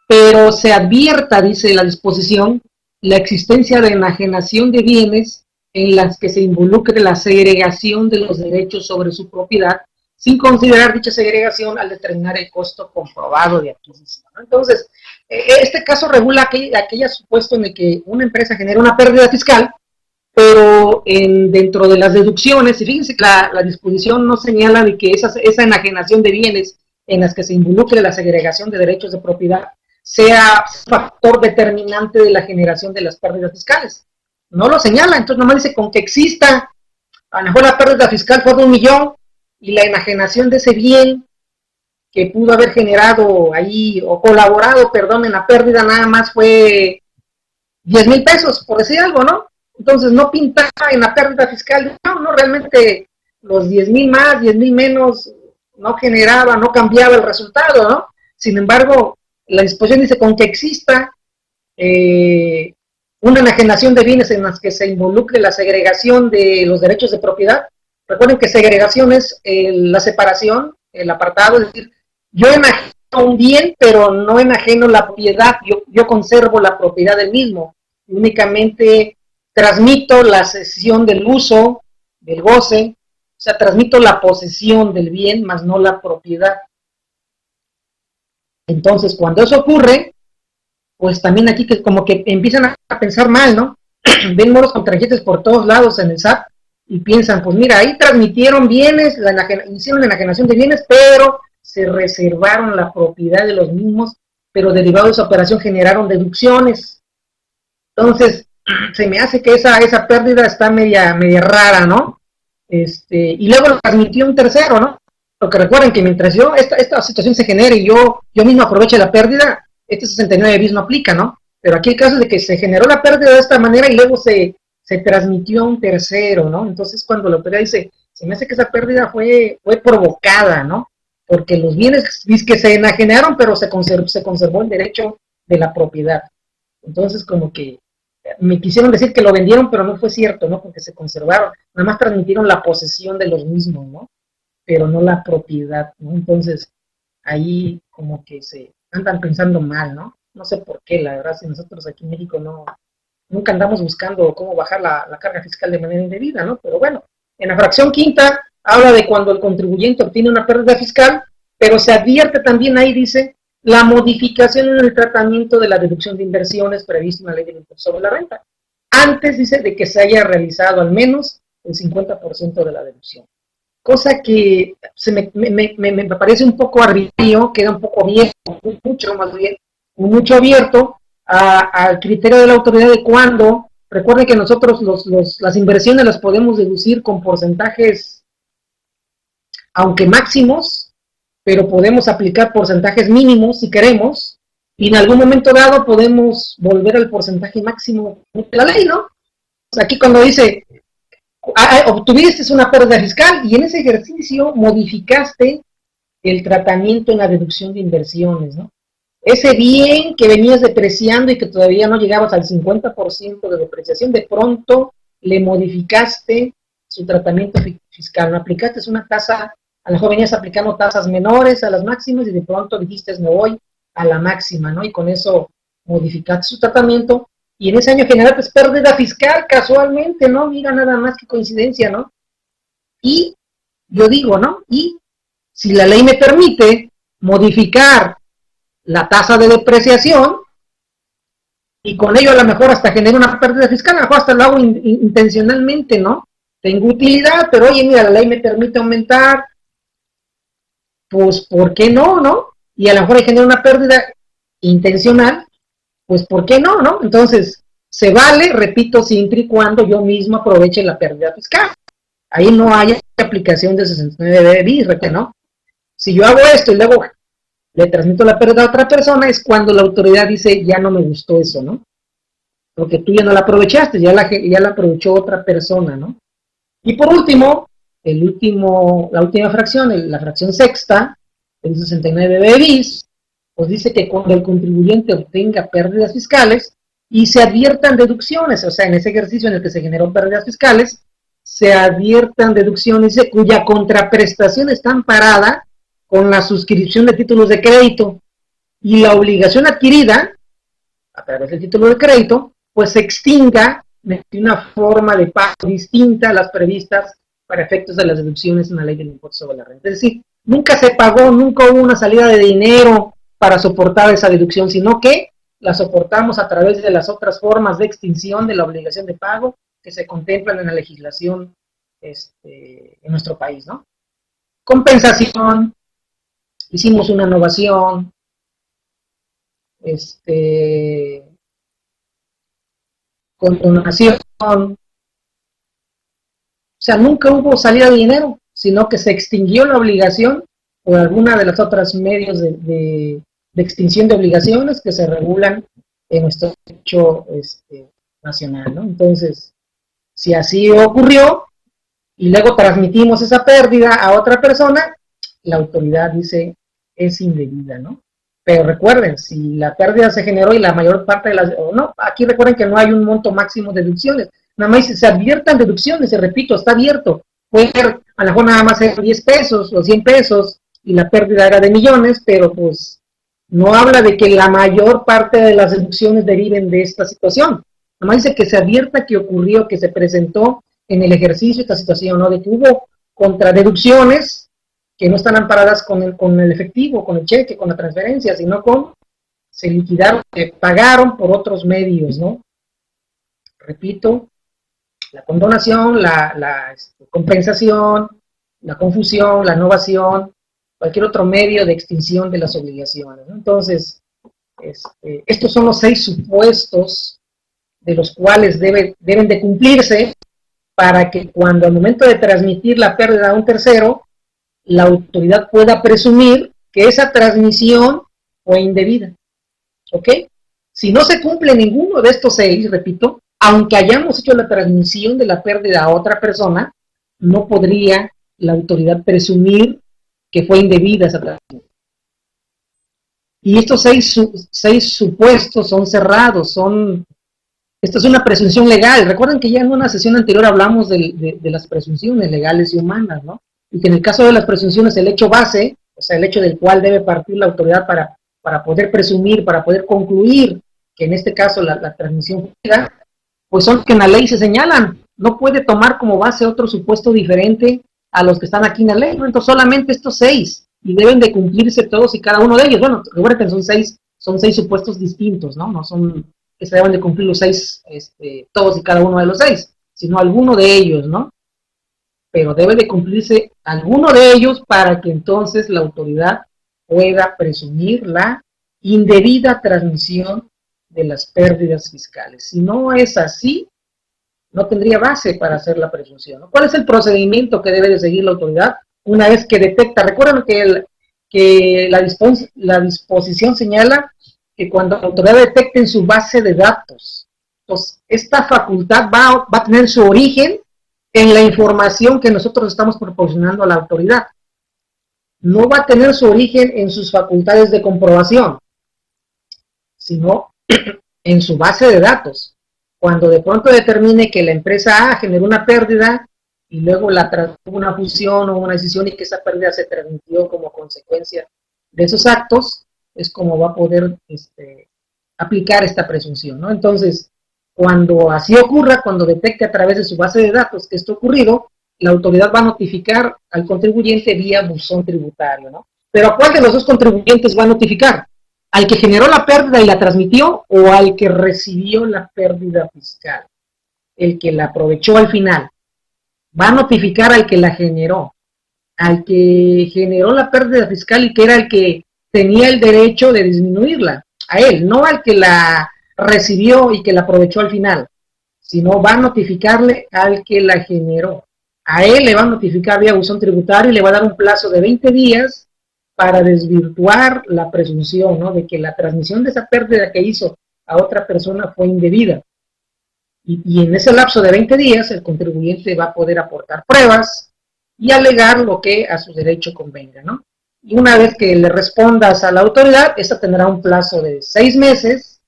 pero se advierta, dice la disposición, la existencia de enajenación de bienes en las que se involucre la segregación de los derechos sobre su propiedad, sin considerar dicha segregación al determinar el costo comprobado de adquisición, ¿no? Entonces, este caso regula aquella supuesto en el que una empresa genera una pérdida fiscal, pero dentro de las deducciones, y fíjense que la disposición no señala de que esa enajenación de bienes en las que se involucre la segregación de derechos de propiedad sea factor determinante de la generación de las pérdidas fiscales. No lo señala, entonces nomás dice con que exista, a lo mejor la pérdida fiscal fue de 1 millón y la enajenación de ese bien que pudo haber generado ahí, o colaborado, perdón, en la pérdida nada más fue 10,000 pesos, por decir algo, ¿no? Entonces no pintaba en la pérdida fiscal, no, realmente los 10,000 más, 10,000 menos, no generaba, no cambiaba el resultado, ¿no? Sin embargo, la disposición dice con que exista una enajenación de bienes en las que se involucre la segregación de los derechos de propiedad. Recuerden que segregación es la separación, el apartado, es decir, yo enajeno un bien, pero no enajeno la propiedad, yo conservo la propiedad del mismo, únicamente transmito la cesión del uso, del goce, o sea, transmito la posesión del bien, más no la propiedad. Entonces, cuando eso ocurre, pues también aquí que como que empiezan a pensar mal, ¿no? Ven moros con tarjetas por todos lados en el SAT y piensan, pues mira, ahí transmitieron bienes, hicieron la enajenación de bienes, pero se reservaron la propiedad de los mismos, pero derivado de esa operación generaron deducciones. Entonces, se me hace que esa pérdida está media rara, ¿no? Y luego lo transmitió un tercero, ¿no? Porque recuerden que mientras esta situación se genere y yo mismo aproveche la pérdida, este 69 bis no aplica, ¿no? Pero aquí el caso es de que se generó la pérdida de esta manera y luego se transmitió a un tercero, ¿no? Entonces cuando la autoridad dice, se me hace que esa pérdida fue provocada, ¿no? Porque los bienes que se enajenaron, pero se conservó el derecho de la propiedad. Entonces como que me quisieron decir que lo vendieron, pero no fue cierto, ¿no? Porque se conservaron, nada más transmitieron la posesión de los mismos, ¿no? Pero no la propiedad, ¿no? Entonces, ahí como que se andan pensando mal, ¿no? No sé por qué, la verdad, si nosotros aquí en México nunca andamos buscando cómo bajar la carga fiscal de manera indebida, ¿no? Pero bueno, en la fracción quinta habla de cuando el contribuyente obtiene una pérdida fiscal, pero se advierte también ahí, dice, la modificación en el tratamiento de la deducción de inversiones prevista en la ley del impuesto sobre la renta. Antes, dice, de que se haya realizado al menos el 50% de la deducción. Cosa que me parece un poco arbitrario, queda un poco abierto, mucho abierto al criterio de la autoridad de cuándo. Recuerden que nosotros las inversiones las podemos deducir con porcentajes, aunque máximos, pero podemos aplicar porcentajes mínimos si queremos, y en algún momento dado podemos volver al porcentaje máximo de la ley, ¿no? Aquí cuando dice, obtuviste una pérdida fiscal y en ese ejercicio modificaste el tratamiento en la deducción de inversiones, ¿no? Ese bien que venías depreciando y que todavía no llegabas al 50% de depreciación, de pronto le modificaste su tratamiento fiscal, no aplicaste una tasa, a lo mejor venías aplicando tasas menores a las máximas y de pronto dijiste me voy a la máxima, ¿no? Y con eso modificaste su tratamiento y en ese año generaste pérdida fiscal casualmente, ¿no? Mira nada más que coincidencia, ¿no? Y yo digo, ¿no? Y si la ley me permite modificar la tasa de depreciación y con ello a lo mejor hasta genera una pérdida fiscal, a lo mejor hasta lo hago intencionalmente, ¿no? Tengo utilidad, pero oye, mira, la ley me permite aumentar, pues, ¿por qué no, no? Y a lo mejor genera una pérdida intencional, pues, ¿por qué no, no? Entonces, se vale, repito, siempre y cuando yo mismo aproveche la pérdida fiscal. Ahí no hay aplicación de 69 bis, ¿no? Si yo hago esto y luego le transmito la pérdida a otra persona, es cuando la autoridad dice, ya no me gustó eso, ¿no? Porque tú ya no la aprovechaste, ya la aprovechó otra persona, ¿no? Y por último, la última fracción, la fracción sexta, el 69 bis, pues dice que cuando el contribuyente obtenga pérdidas fiscales y se adviertan deducciones, o sea, en ese ejercicio en el que se generó pérdidas fiscales, se adviertan deducciones cuya contraprestación está amparada con la suscripción de títulos de crédito y la obligación adquirida a través del título de crédito, pues se extinga de una forma de pago distinta a las previstas para efectos de las deducciones en la ley del impuesto sobre la renta. Es decir, nunca se pagó, nunca hubo una salida de dinero para soportar esa deducción, sino que la soportamos a través de las otras formas de extinción de la obligación de pago que se contemplan en la legislación en nuestro país, ¿no? Compensación, hicimos una innovación, condonación, o sea, nunca hubo salida de dinero, sino que se extinguió la obligación por alguna de las otras medios de extinción de obligaciones que se regulan en nuestro derecho nacional, ¿no? Entonces, si así ocurrió y luego transmitimos esa pérdida a otra persona, la autoridad dice es indebida, ¿no? Pero recuerden, si la pérdida se generó y la mayor parte de las... No, aquí recuerden que no hay un monto máximo de deducciones, nada más se adviertan deducciones, se repito, está abierto. Puede ser, a lo mejor nada más ser 10 pesos o 100 pesos y la pérdida era de millones, pero pues no habla de que la mayor parte de las deducciones deriven de esta situación. Nada más dice que se advierta que ocurrió, que se presentó en el ejercicio esta situación, ¿no? De que hubo contradeducciones que no están amparadas con el efectivo, con el cheque, con la transferencia, sino con se liquidaron, se pagaron por otros medios, ¿no? Repito, la condonación, la compensación, la confusión, la innovación, cualquier otro medio de extinción de las obligaciones, ¿no? Entonces, estos son los 6 supuestos de los cuales deben de cumplirse para que cuando al momento de transmitir la pérdida a un tercero, la autoridad pueda presumir que esa transmisión fue indebida, ¿ok? Si no se cumple ninguno de estos 6, repito, aunque hayamos hecho la transmisión de la pérdida a otra persona, no podría la autoridad presumir que fue indebida esa transmisión. Y estos 6 supuestos son cerrados, esto es una presunción legal. Recuerden que ya en una sesión anterior hablamos de las presunciones legales y humanas, ¿no? Y que en el caso de las presunciones, el hecho base, o sea, el hecho del cual debe partir la autoridad para poder presumir, para poder concluir que en este caso la transmisión fue, pues son que en la ley se señalan. No puede tomar como base otro supuesto diferente a los que están aquí en la ley, ¿no? Entonces solamente estos 6, y deben de cumplirse todos y cada uno de ellos. Bueno, recuerden que son seis supuestos distintos, ¿no? No son que se deben de cumplir los 6, todos y cada uno de los 6, sino alguno de ellos, ¿no? Pero debe de cumplirse alguno de ellos para que entonces la autoridad pueda presumir la indebida transmisión de las pérdidas fiscales. Si no es así, no tendría base para hacer la presunción, ¿no? ¿Cuál es el procedimiento que debe de seguir la autoridad una vez que detecta? Recuerden que la disposición señala que cuando la autoridad detecte en su base de datos, pues esta facultad va a tener su origen en la información que nosotros estamos proporcionando a la autoridad. No va a tener su origen en sus facultades de comprobación, sino en su base de datos. Cuando de pronto determine que la empresa A generó una pérdida y luego hubo una fusión o una decisión y que esa pérdida se transmitió como consecuencia de esos actos, es como va a poder aplicar esta presunción, ¿no? Entonces, cuando así ocurra, cuando detecte a través de su base de datos que esto ha ocurrido, la autoridad va a notificar al contribuyente vía buzón tributario, ¿no? Pero ¿a cuál de los dos contribuyentes va a notificar? ¿Al que generó la pérdida y la transmitió o al que recibió la pérdida fiscal? El que la aprovechó al final. Va a notificar al que la generó, al que generó la pérdida fiscal y que era el que tenía el derecho de disminuirla, a él, no al que la recibió y que la aprovechó al final, sino va a notificarle al que la generó. A él le va a notificar vía buzón tributario y le va a dar un plazo de 20 días para desvirtuar la presunción, ¿no?, de que la transmisión de esa pérdida que hizo a otra persona fue indebida. Y en ese lapso de 20 días el contribuyente va a poder aportar pruebas y alegar lo que a su derecho convenga, ¿no? Y una vez que le respondas a la autoridad, esta tendrá un plazo de 6 meses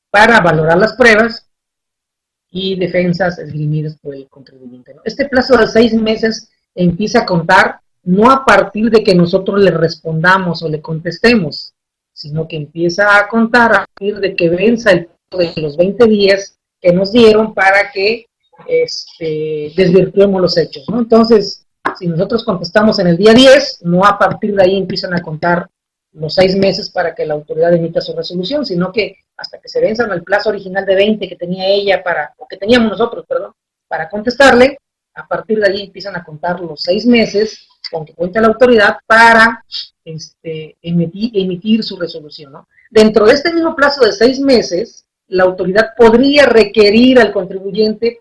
para valorar las pruebas y defensas esgrimidas por el contribuyente, ¿no? Este plazo de 6 meses empieza a contar no a partir de que nosotros le respondamos o le contestemos, sino que empieza a contar a partir de que venza el de los 20 días que nos dieron para que desvirtuemos los hechos, ¿no? Entonces, si nosotros contestamos en el día 10, no a partir de ahí empiezan a contar los 6 meses para que la autoridad emita su resolución, sino que hasta que se venzan el plazo original de 20 que tenía ella o que teníamos nosotros, perdón, para contestarle, a partir de ahí empiezan a contar los 6 meses con que cuenta la autoridad para emitir su resolución, ¿no? Dentro de este mismo plazo de 6 meses, la autoridad podría requerir al contribuyente,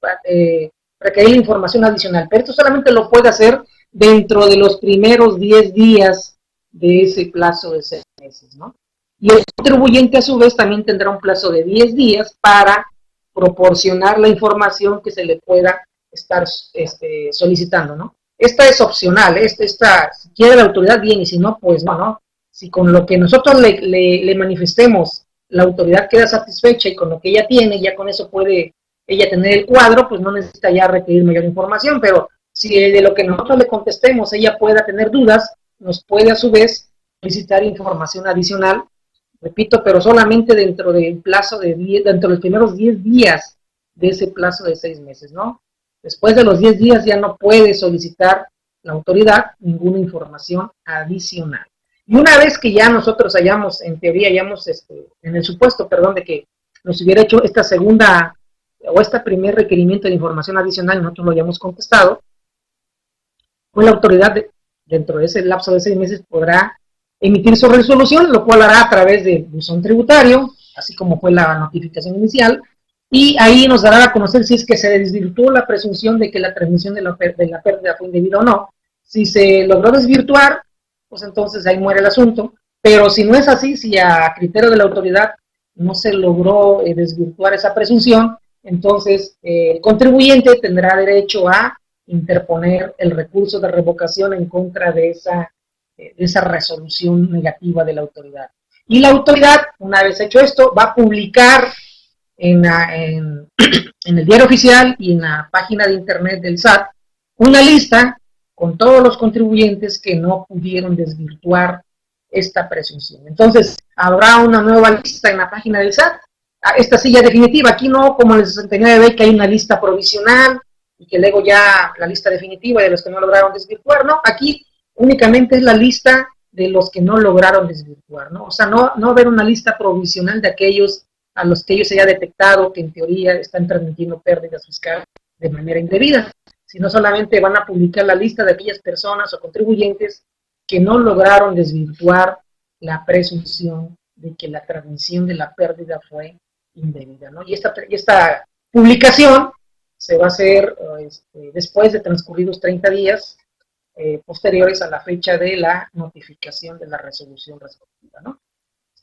requerir la información adicional, pero esto solamente lo puede hacer dentro de los primeros 10 días de ese plazo de 6 meses, ¿no? Y el contribuyente a su vez también tendrá un plazo de 10 días para proporcionar la información que se le pueda estar solicitando, ¿no? Esta es opcional, si quiere la autoridad bien y si no, pues no, ¿no? Si con lo que nosotros le manifestemos la autoridad queda satisfecha y con lo que ella tiene, ya con eso puede ella tener el cuadro, pues no necesita ya requerir mayor información, pero si de lo que nosotros le contestemos ella pueda tener dudas, nos puede a su vez solicitar información adicional, repito, pero solamente dentro del plazo dentro de los primeros 10 días de ese plazo de 6 meses, ¿no? Después de los 10 días ya no puede solicitar la autoridad ninguna información adicional. Y una vez que ya nosotros hayamos, en teoría, en el supuesto, perdón, de que nos hubiera hecho esta segunda o este primer requerimiento de información adicional, nosotros lo hayamos contestado, pues la autoridad dentro de ese lapso de 6 meses podrá emitir su resolución, lo cual hará a través del buzón tributario, así como fue la notificación inicial, y ahí nos dará a conocer si es que se desvirtuó la presunción de que la transmisión de la pérdida fue indebida o no. Si se logró desvirtuar, pues entonces ahí muere el asunto, pero si no es así, si a criterio de la autoridad no se logró desvirtuar esa presunción, entonces el contribuyente tendrá derecho a interponer el recurso de revocación en contra de esa resolución negativa de la autoridad. Y la autoridad, una vez hecho esto, va a publicar en el diario oficial y en la página de internet del SAT una lista con todos los contribuyentes que no pudieron desvirtuar esta presunción. Entonces, habrá una nueva lista en la página del SAT. Esta sí ya definitiva, aquí no como en el 69B que hay una lista provisional y que luego ya la lista definitiva de los que no lograron desvirtuar, no, aquí únicamente es la lista de los que no lograron desvirtuar, ¿no? O sea, no haber una lista provisional de aquellos a los que ellos se haya detectado que en teoría están transmitiendo pérdidas fiscales de manera indebida, sino solamente van a publicar la lista de aquellas personas o contribuyentes que no lograron desvirtuar la presunción de que la transmisión de la pérdida fue indebida, ¿no? Y esta publicación se va a hacer después de transcurridos 30 días posteriores a la fecha de la notificación de la resolución respectiva, ¿no?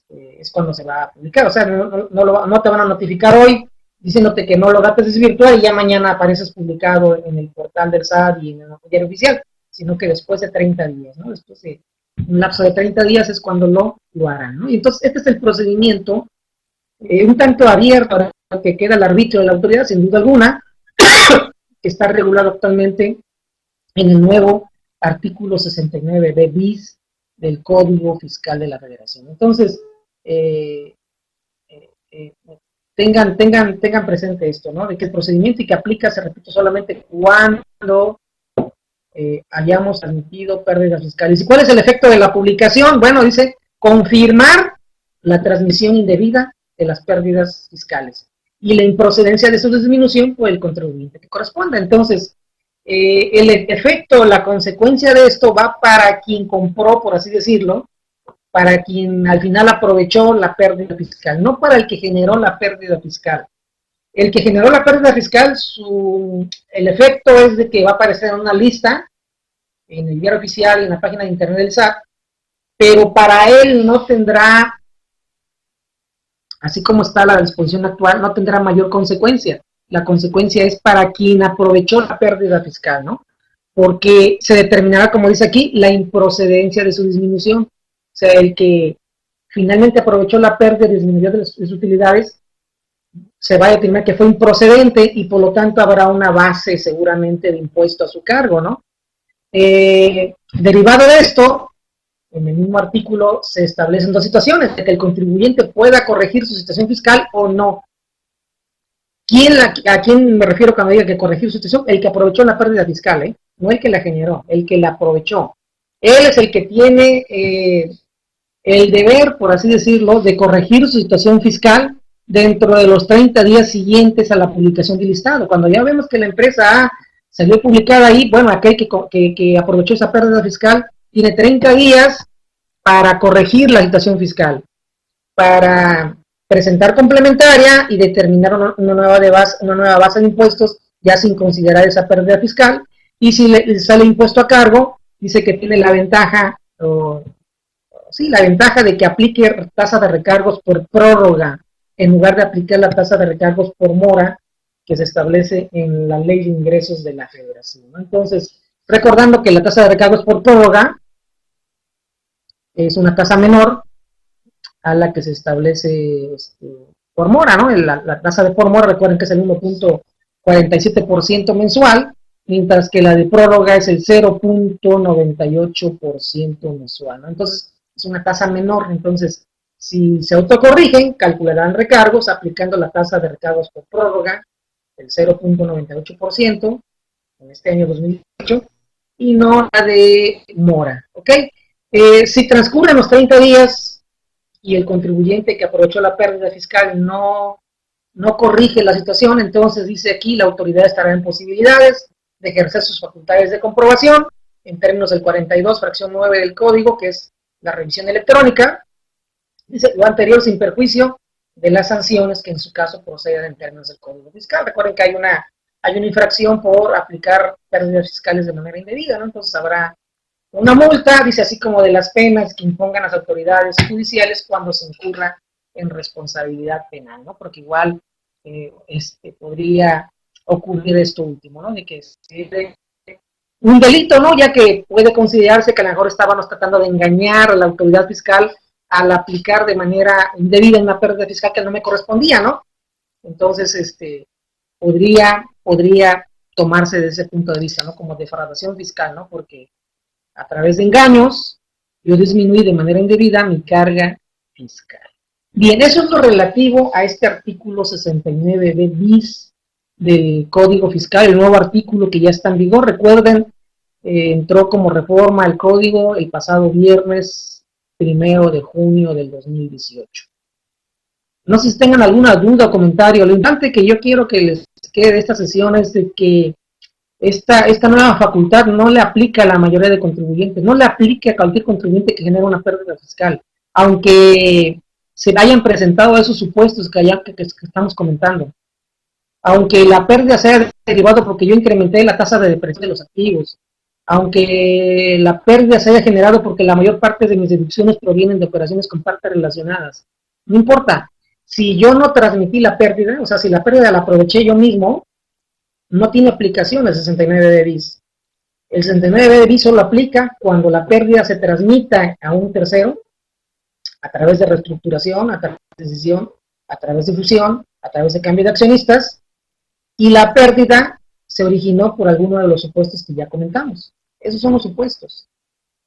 Es cuando se va a publicar, o sea, no te van a notificar hoy diciéndote que no lograste desvirtuar y ya mañana apareces publicado en el portal del SAT y en el diario oficial, sino que después de 30 días, ¿no? Después de un lapso de 30 días es cuando lo harán, ¿no? Y entonces este es el procedimiento un tanto abierto para que queda el arbitrio de la autoridad, sin duda alguna, que está regulado actualmente en el nuevo artículo 69b bis del Código Fiscal de la Federación. Entonces, tengan presente esto, ¿no? De que el procedimiento que aplica se repite solamente cuando hayamos admitido pérdidas fiscales. ¿Y cuál es el efecto de la publicación? Bueno, dice confirmar la transmisión indebida de las pérdidas fiscales y la improcedencia de su disminución por el contribuyente que corresponda. Entonces, el efecto, la consecuencia de esto va para quien compró, por así decirlo, para quien al final aprovechó la pérdida fiscal, no para el que generó la pérdida fiscal. El que generó la pérdida fiscal, el efecto es de que va a aparecer en una lista en el diario oficial, en la página de internet del SAT, pero para él no tendrá, así como está la disposición actual, no tendrá mayor consecuencia. La consecuencia es para quien aprovechó la pérdida fiscal, ¿no? Porque se determinará, como dice aquí, la improcedencia de su disminución. O sea, el que finalmente aprovechó la pérdida y disminuyó de sus utilidades, se va a determinar que fue improcedente y por lo tanto habrá una base seguramente de impuesto a su cargo, ¿no? Derivado de esto, en el mismo artículo se establecen dos situaciones, de que el contribuyente pueda corregir su situación fiscal o no. ¿A quién me refiero cuando diga que corregir su situación? El que aprovechó la pérdida fiscal, no el que la generó, el que la aprovechó. Él es el que tiene el deber, por así decirlo, de corregir su situación fiscal dentro de los 30 días siguientes a la publicación del listado. Cuando ya vemos que la empresa A salió publicada ahí, bueno, aquel que aprovechó esa pérdida fiscal tiene 30 días para corregir la situación fiscal, para presentar complementaria y determinar una nueva base de impuestos ya sin considerar esa pérdida fiscal, y si le sale impuesto a cargo, dice que tiene la ventaja, la ventaja de que aplique tasa de recargos por prórroga, en lugar de aplicar la tasa de recargos por mora, que se establece en la Ley de Ingresos de la Federación, ¿no? Entonces, recordando que la tasa de recargos por prórroga es una tasa menor a la que se establece por mora, ¿no? La tasa de por mora, recuerden que es el 1.47% mensual, mientras que la de prórroga es el 0.98% mensual, ¿no? Entonces, es una tasa menor. Entonces, si se autocorrigen, calcularán recargos aplicando la tasa de recargos por prórroga, el 0.98% en este año 2018, y no la de mora, ¿ok? Si transcurren los 30 días y el contribuyente que aprovechó la pérdida fiscal no corrige la situación, entonces dice aquí la autoridad estará en posibilidades de ejercer sus facultades de comprobación en términos del 42, fracción 9 del código, que es la revisión electrónica, dice lo anterior sin perjuicio de las sanciones que en su caso procedan en términos del código fiscal. Recuerden que hay una infracción por aplicar pérdidas fiscales de manera indebida, ¿no? Entonces habrá una multa, dice, así como de las penas que impongan las autoridades judiciales cuando se incurra en responsabilidad penal, ¿no? Porque igual podría ocurrir esto último, ¿no? De que un delito, ¿no? Ya que puede considerarse que a lo mejor estábamos tratando de engañar a la autoridad fiscal al aplicar de manera indebida una pérdida fiscal que no me correspondía, ¿no? Entonces, podría tomarse desde ese punto de vista, ¿no? Como defraudación fiscal, ¿no? Porque a través de engaños yo disminuí de manera indebida mi carga fiscal. Bien, eso es lo relativo a este artículo 69b bis del Código Fiscal, el nuevo artículo que ya está en vigor. Recuerden, entró como reforma al código el pasado viernes 1 de junio del 2018. No sé si tengan alguna duda o comentario. Lo importante que yo quiero que les quede de esta sesión es de que esta nueva facultad no le aplica a la mayoría de contribuyentes, no le aplica a cualquier contribuyente que genere una pérdida fiscal, aunque se hayan presentado esos supuestos que estamos comentando. Aunque la pérdida sea derivado porque yo incrementé la tasa de depreciación de los activos, aunque la pérdida se haya generado porque la mayor parte de mis deducciones provienen de operaciones con partes relacionadas, no importa. Si yo no transmití la pérdida, o sea, si la pérdida la aproveché yo mismo, no tiene aplicación el 69b bis. El 69b bis solo aplica cuando la pérdida se transmita a un tercero a través de reestructuración, a través de decisión, a través de fusión, a través de cambio de accionistas, y la pérdida se originó por alguno de los supuestos que ya comentamos. Esos son los supuestos.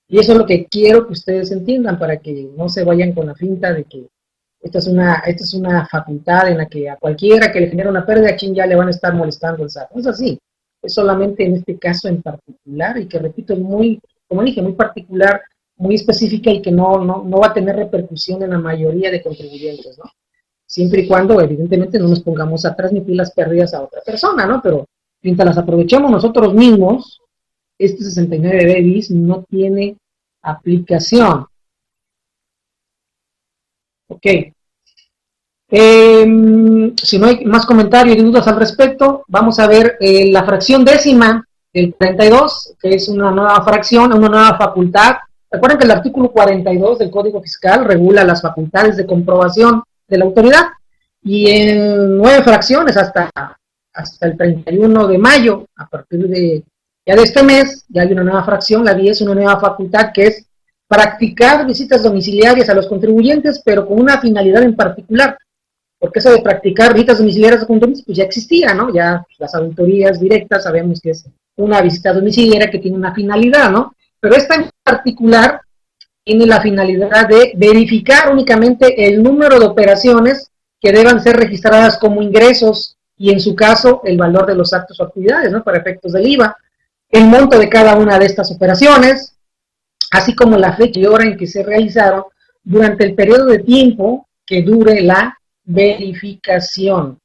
Y eso es lo que quiero que ustedes entiendan para que no se vayan con la finta de que Esta es una facultad en la que a cualquiera que le genere una pérdida, a quien ya le van a estar molestando el SAT. No es así, es solamente en este caso en particular y que, repito, es muy, como dije, muy particular, muy específica y que no va a tener repercusión en la mayoría de contribuyentes, ¿no? Siempre y cuando, evidentemente, no nos pongamos a transmitir las pérdidas a otra persona, ¿no? Pero mientras las aprovechemos nosotros mismos, este 69B bis no tiene aplicación. Ok. Si no hay más comentarios y dudas al respecto, vamos a ver la fracción décima del 42, que es una nueva fracción, una nueva facultad. Recuerden que el artículo 42 del Código Fiscal regula las facultades de comprobación de la autoridad y en 9 fracciones hasta el 31 de mayo, a partir de ya de este mes, ya hay una nueva fracción, la 10, una nueva facultad que es practicar visitas domiciliarias a los contribuyentes, pero con una finalidad en particular. Porque eso de practicar visitas domiciliarias a contribuyentes, pues ya existía, ¿no? Ya las auditorías directas sabemos que es una visita domiciliaria que tiene una finalidad, ¿no? Pero esta en particular tiene la finalidad de verificar únicamente el número de operaciones que deban ser registradas como ingresos y en su caso el valor de los actos o actividades, ¿no? Para efectos del IVA, el monto de cada una de estas operaciones, así como la fecha y hora en que se realizaron durante el periodo de tiempo que dure la verificación.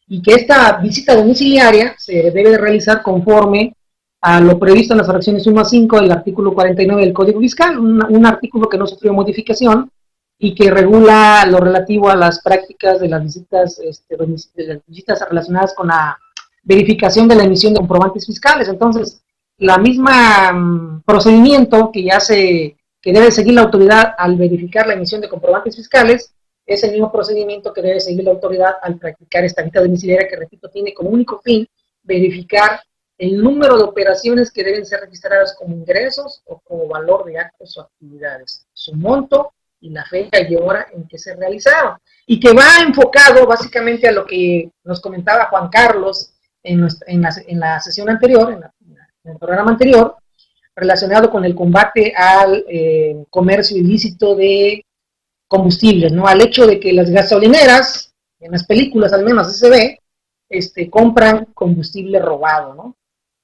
Y que esta visita domiciliaria se debe realizar conforme a lo previsto en las fracciones 1 a 5 del artículo 49 del Código Fiscal, un artículo que no sufrió modificación y que regula lo relativo a las prácticas de las visitas, relacionadas con la verificación de la emisión de comprobantes fiscales. Entonces, la misma procedimiento que debe seguir la autoridad al verificar la emisión de comprobantes fiscales es el mismo procedimiento que debe seguir la autoridad al practicar esta visita domiciliaria que, repito, tiene como único fin verificar el número de operaciones que deben ser registradas como ingresos o como valor de actos o actividades, su monto y la fecha y hora en que se realizaron. Y que va enfocado básicamente a lo que nos comentaba Juan Carlos en la sesión anterior, en el programa anterior, relacionado con el combate al comercio ilícito de combustibles, ¿no? Al hecho de que las gasolineras, en las películas al menos así se ve, compran combustible robado, ¿no?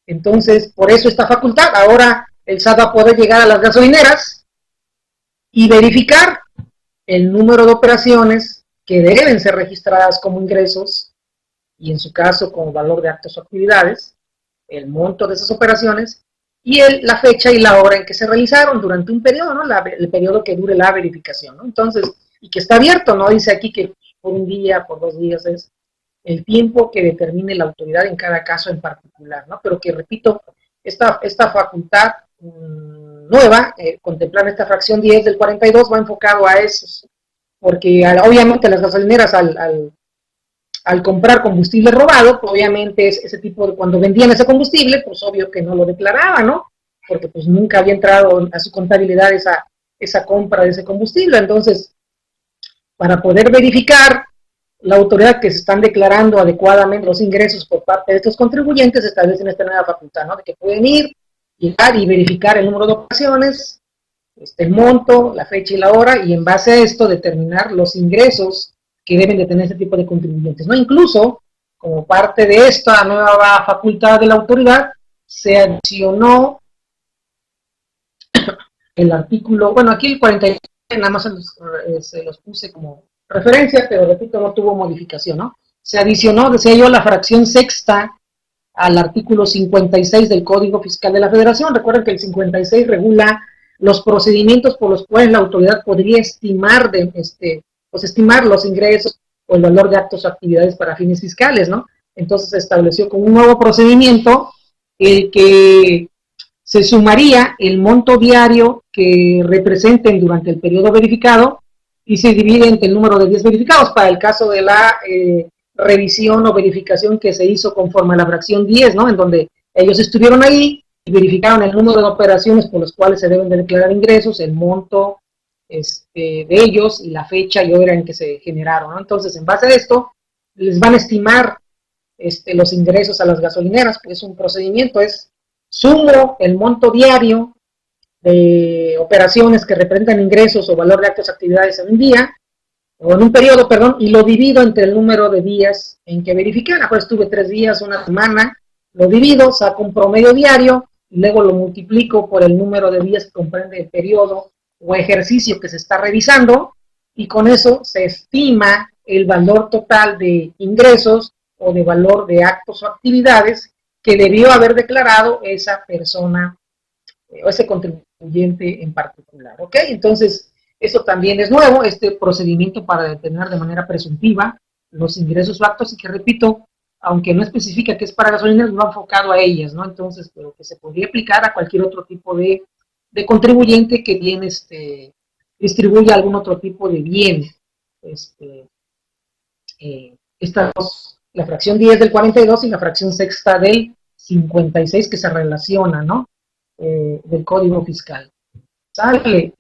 Entonces, por eso esta facultad, ahora el SAT va a poder llegar a las gasolineras y verificar el número de operaciones que deben ser registradas como ingresos y en su caso como valor de actos o actividades, el monto de esas operaciones y la fecha y la hora en que se realizaron durante un periodo, ¿no? El periodo que dure la verificación, ¿no? Entonces, y que está abierto, no dice aquí que por un día, por 2 días, es el tiempo que determine la autoridad en cada caso en particular, ¿no? Pero que, repito, esta facultad nueva, contemplar esta fracción 10 del 42, va enfocado a esos, porque obviamente las gasolineras al comprar combustible robado, pues obviamente es ese tipo de, cuando vendían ese combustible, pues obvio que no lo declaraba, ¿no? Porque pues nunca había entrado a su contabilidad esa compra de ese combustible. Entonces, para poder verificar la autoridad que se están declarando adecuadamente los ingresos por parte de estos contribuyentes, establecen esta nueva facultad, ¿no? De que pueden llegar y verificar el número de operaciones, el monto, la fecha y la hora, y en base a esto determinar los ingresos que deben de tener este tipo de contribuyentes, ¿no? Incluso, como parte de esta nueva facultad de la autoridad, se adicionó el artículo, bueno, aquí el 49, nada más se los puse como referencia, pero repito, no tuvo modificación, ¿no? Se adicionó, decía yo, la fracción sexta al artículo 56 del Código Fiscal de la Federación. Recuerden que el 56 regula los procedimientos por los cuales la autoridad podría estimar estimar los ingresos o el valor de actos o actividades para fines fiscales, ¿no? Entonces se estableció como un nuevo procedimiento que se sumaría el monto diario que representen durante el periodo verificado y se divide entre el número de 10 verificados para el caso de la revisión o verificación que se hizo conforme a la fracción 10, ¿no? En donde ellos estuvieron ahí y verificaron el número de operaciones por los cuales se deben de declarar ingresos, el monto de ellos y la fecha y hora en que se generaron, ¿no? Entonces, en base a esto, les van a estimar los ingresos a las gasolineras, pues es un procedimiento, es sumo el monto diario de operaciones que representan ingresos o valor de actos actividades en un día, o en un periodo, perdón, y lo divido entre el número de días en que verifiqué. A lo mejor estuve 3 días, una semana, lo divido, saco un promedio diario, y luego lo multiplico por el número de días que comprende el periodo o ejercicio que se está revisando, y con eso se estima el valor total de ingresos o de valor de actos o actividades que debió haber declarado esa persona o ese contribuyente en particular. ¿Ok? Entonces, eso también es nuevo, este procedimiento para determinar de manera presuntiva los ingresos o actos, y que repito, aunque no especifica que es para gasolineras, no ha enfocado a ellas, ¿no? Entonces, pero que se podría aplicar a cualquier otro tipo de contribuyente que bien distribuya algún otro tipo de bien. Estas dos, la fracción 10 del 42 y la fracción sexta del 56 que se relaciona, ¿no? Del Código Fiscal. Sale.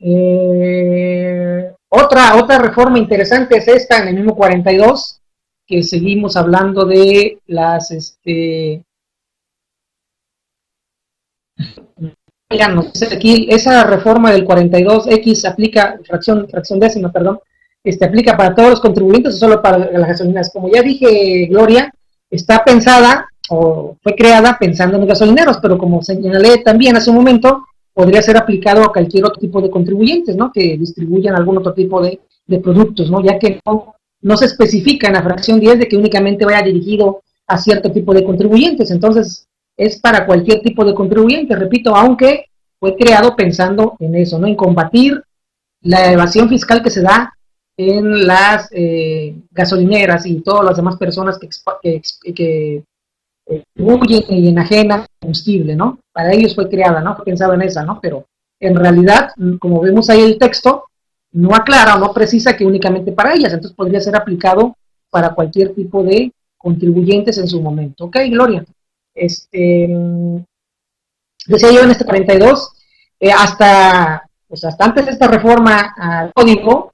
Otra reforma interesante es esta, en el mismo 42, que seguimos hablando de las, aquí, esa reforma del 42X aplica, fracción décima, perdón, aplica para todos los contribuyentes o solo para las gasolineras. Como ya dije, Gloria, está pensada o fue creada pensando en los gasolineros, pero como señalé también hace un momento, podría ser aplicado a cualquier otro tipo de contribuyentes, ¿no? Que distribuyan algún otro tipo de productos, ¿no? Ya que no se especifica en la fracción 10 de que únicamente vaya dirigido a cierto tipo de contribuyentes. Entonces, es para cualquier tipo de contribuyente, repito, aunque fue creado pensando en eso, ¿no? En combatir la evasión fiscal que se da en las gasolineras y todas las demás personas que distribuyen y enajenan combustible, ¿no? Para ellos fue creada, ¿no? Pensaba en esa, ¿no? Pero en realidad, como vemos ahí el texto, no aclara o no precisa que únicamente para ellas, entonces podría ser aplicado para cualquier tipo de contribuyentes en su momento. ¿Ok, Gloria? Decía yo en este 42, hasta antes de esta reforma al código,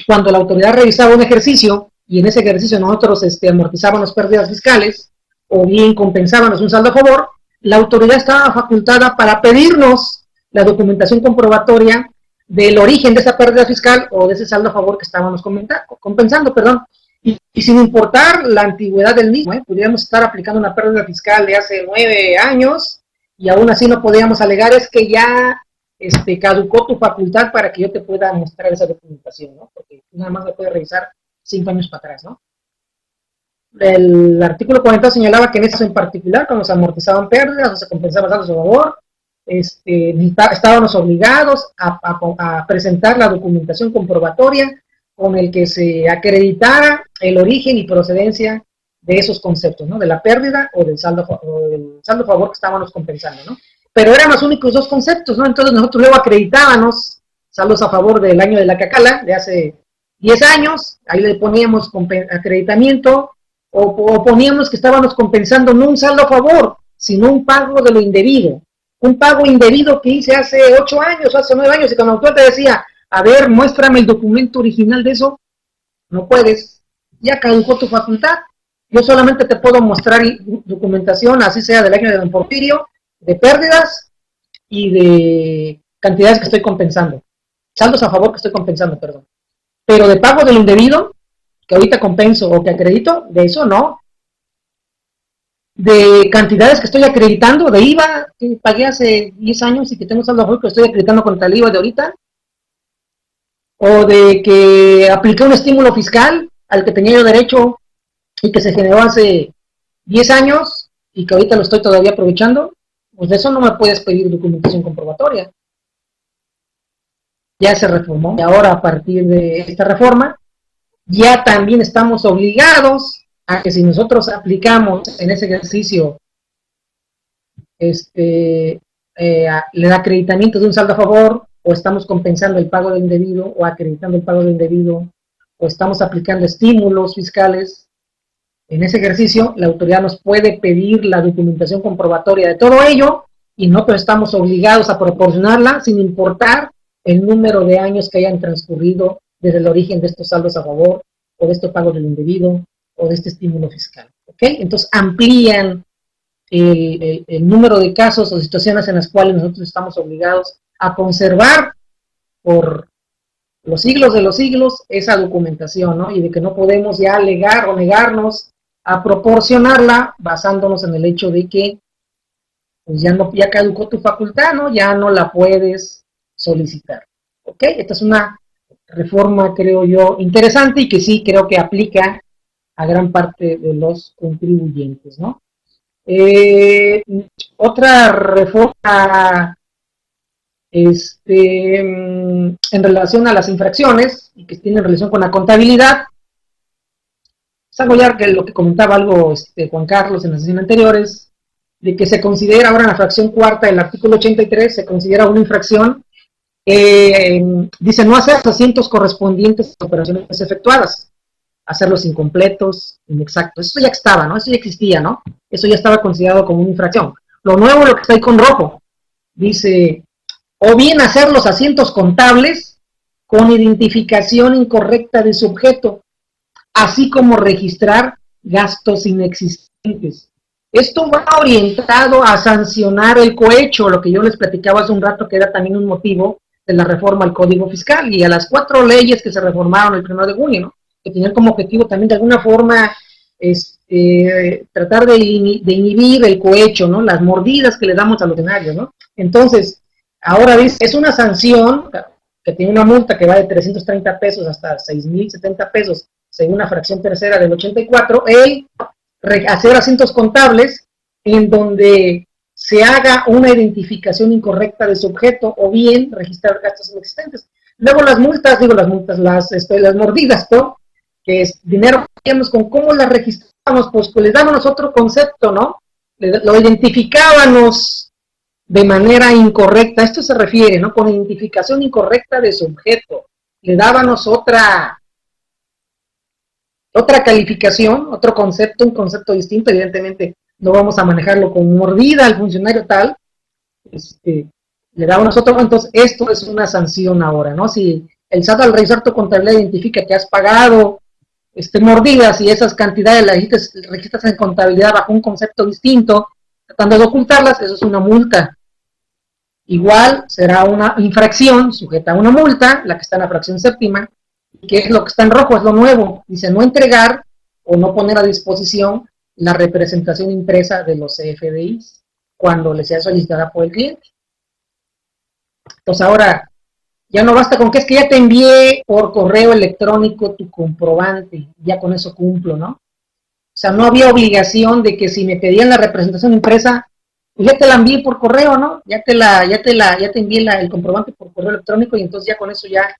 cuando la autoridad revisaba un ejercicio y en ese ejercicio nosotros amortizábamos pérdidas fiscales o bien compensábamos un saldo a favor, la autoridad estaba facultada para pedirnos la documentación comprobatoria del origen de esa pérdida fiscal o de ese saldo a favor que estábamos compensando, perdón. Y sin importar la antigüedad del mismo, pudiéramos estar aplicando una pérdida fiscal de hace 9 años y aún así no podíamos alegar es que ya caducó tu facultad para que yo te pueda mostrar esa documentación, ¿no? Porque nada más me puede revisar 5 años para atrás, ¿no? El artículo 40 señalaba que en eso en particular, cuando se amortizaban pérdidas o se compensaban saldos a favor, estábamos obligados a presentar la documentación comprobatoria con el que se acreditara el origen y procedencia de esos conceptos, ¿no? De la pérdida o del saldo a favor que estábamos compensando, ¿no? Pero eran los únicos dos conceptos, ¿no? Entonces nosotros luego acreditábamos saldos a favor del año de la cacala, de hace 10 años, ahí le poníamos acreditamiento, o poníamos que estábamos compensando no un saldo a favor, sino un pago de lo indebido. Un pago indebido que hice hace 8 años, hace 9 años, y cuando el autor te decía, a ver, muéstrame el documento original de eso, no puedes, ya caducó tu facultad. Yo solamente te puedo mostrar documentación, así sea del año de Don Porfirio, de pérdidas y de cantidades que estoy compensando, saldos a favor que estoy compensando, perdón. Pero de pago de lo indebido, que ahorita compenso o que acredito, de eso no. De cantidades que estoy acreditando, de IVA que pagué hace 10 años y que tengo saldo a favor que estoy acreditando contra el IVA de ahorita, o de que apliqué un estímulo fiscal al que tenía yo derecho y que se generó hace 10 años y que ahorita lo estoy todavía aprovechando, pues de eso no me puedes pedir documentación comprobatoria. Ya se reformó y ahora a partir de esta reforma ya también estamos obligados a que si nosotros aplicamos en ese ejercicio el acreditamiento de un saldo a favor, o estamos compensando el pago de indebido, o acreditando el pago de indebido, o estamos aplicando estímulos fiscales, en ese ejercicio la autoridad nos puede pedir la documentación comprobatoria de todo ello, y nosotros estamos obligados a proporcionarla sin importar el número de años que hayan transcurrido desde el origen de estos saldos a favor, o de este pago del indebido, o de este estímulo fiscal. ¿Ok? Entonces amplían el número de casos o situaciones en las cuales nosotros estamos obligados a conservar por los siglos de los siglos esa documentación, ¿no? Y de que no podemos ya alegar o negarnos a proporcionarla basándonos en el hecho de que pues ya caducó tu facultad, ¿no? Ya no la puedes solicitar. ¿Ok? Esta es una reforma, creo yo, interesante y que sí creo que aplica a gran parte de los contribuyentes, ¿no? Otra reforma en relación a las infracciones y que tiene relación con la contabilidad, es algo ya que lo que comentaba algo Juan Carlos en las sesiones anteriores, de que se considera ahora en la fracción cuarta del artículo 83, se considera una infracción, dice no hacer los asientos correspondientes a operaciones efectuadas, hacerlos incompletos, inexactos, eso ya estaba, ¿no? Eso ya existía, ¿no? Eso ya estaba considerado como una infracción. Lo nuevo, lo que está ahí con rojo, dice, o bien hacer los asientos contables con identificación incorrecta de su objeto, así como registrar gastos inexistentes. Esto va orientado a sancionar el cohecho, lo que yo les platicaba hace un rato, que era también un motivo de la reforma al Código Fiscal y a las 4 leyes que se reformaron el 1 de junio, ¿no? Que tenían como objetivo también de alguna forma tratar de inhibir el cohecho, ¿no? Las mordidas que le damos a los denarios, ¿no? Entonces, ahora dice, es una sanción que tiene una multa que va de 330 pesos hasta 6,070 pesos, según la fracción tercera del 84, el hacer asientos contables en donde se haga una identificación incorrecta de su objeto o bien registrar gastos inexistentes. Luego las multas, las mordidas, ¿no? Que es dinero que con cómo las registramos, pues les dábamos otro concepto, ¿no? Lo identificábamos de manera incorrecta, esto se refiere, ¿no? Con identificación incorrecta de su objeto, le dábamos otra calificación, otro concepto, un concepto distinto, evidentemente no vamos a manejarlo con mordida al funcionario tal, le dábamos otro, entonces esto es una sanción ahora, ¿no? Si el SAT al revisar tu contabilidad identifica que has pagado mordidas y esas cantidades las registras en contabilidad bajo un concepto distinto, tratando de ocultarlas, eso es una multa. Igual será una infracción sujeta a una multa, la que está en la fracción séptima, que es lo que está en rojo, es lo nuevo. Dice no entregar o no poner a disposición la representación impresa de los CFDIs cuando les sea solicitada por el cliente. Entonces ahora, ya no basta con que es que ya te envié por correo electrónico tu comprobante, ya con eso cumplo, ¿no? O sea, no había obligación de que si me pedían la representación impresa, pues ya te la envié por correo, ¿no? Ya te envié el comprobante por correo electrónico y entonces ya con eso ya.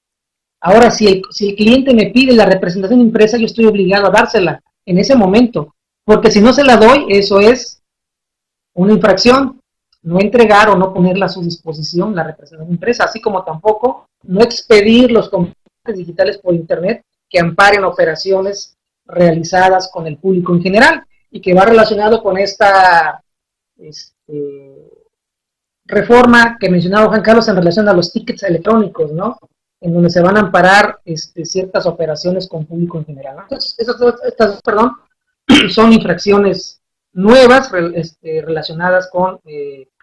Ahora, si el cliente me pide la representación impresa, yo estoy obligado a dársela en ese momento, porque si no se la doy, eso es una infracción, no entregar o no ponerla a su disposición la representación impresa, así como tampoco no expedir los comprobantes digitales por internet que amparen operaciones realizadas con el público en general y que va relacionado con esta reforma que mencionaba Juan Carlos en relación a los tickets electrónicos, ¿no? En donde se van a amparar ciertas operaciones con público en general, ¿no? Entonces, estas son infracciones nuevas relacionadas con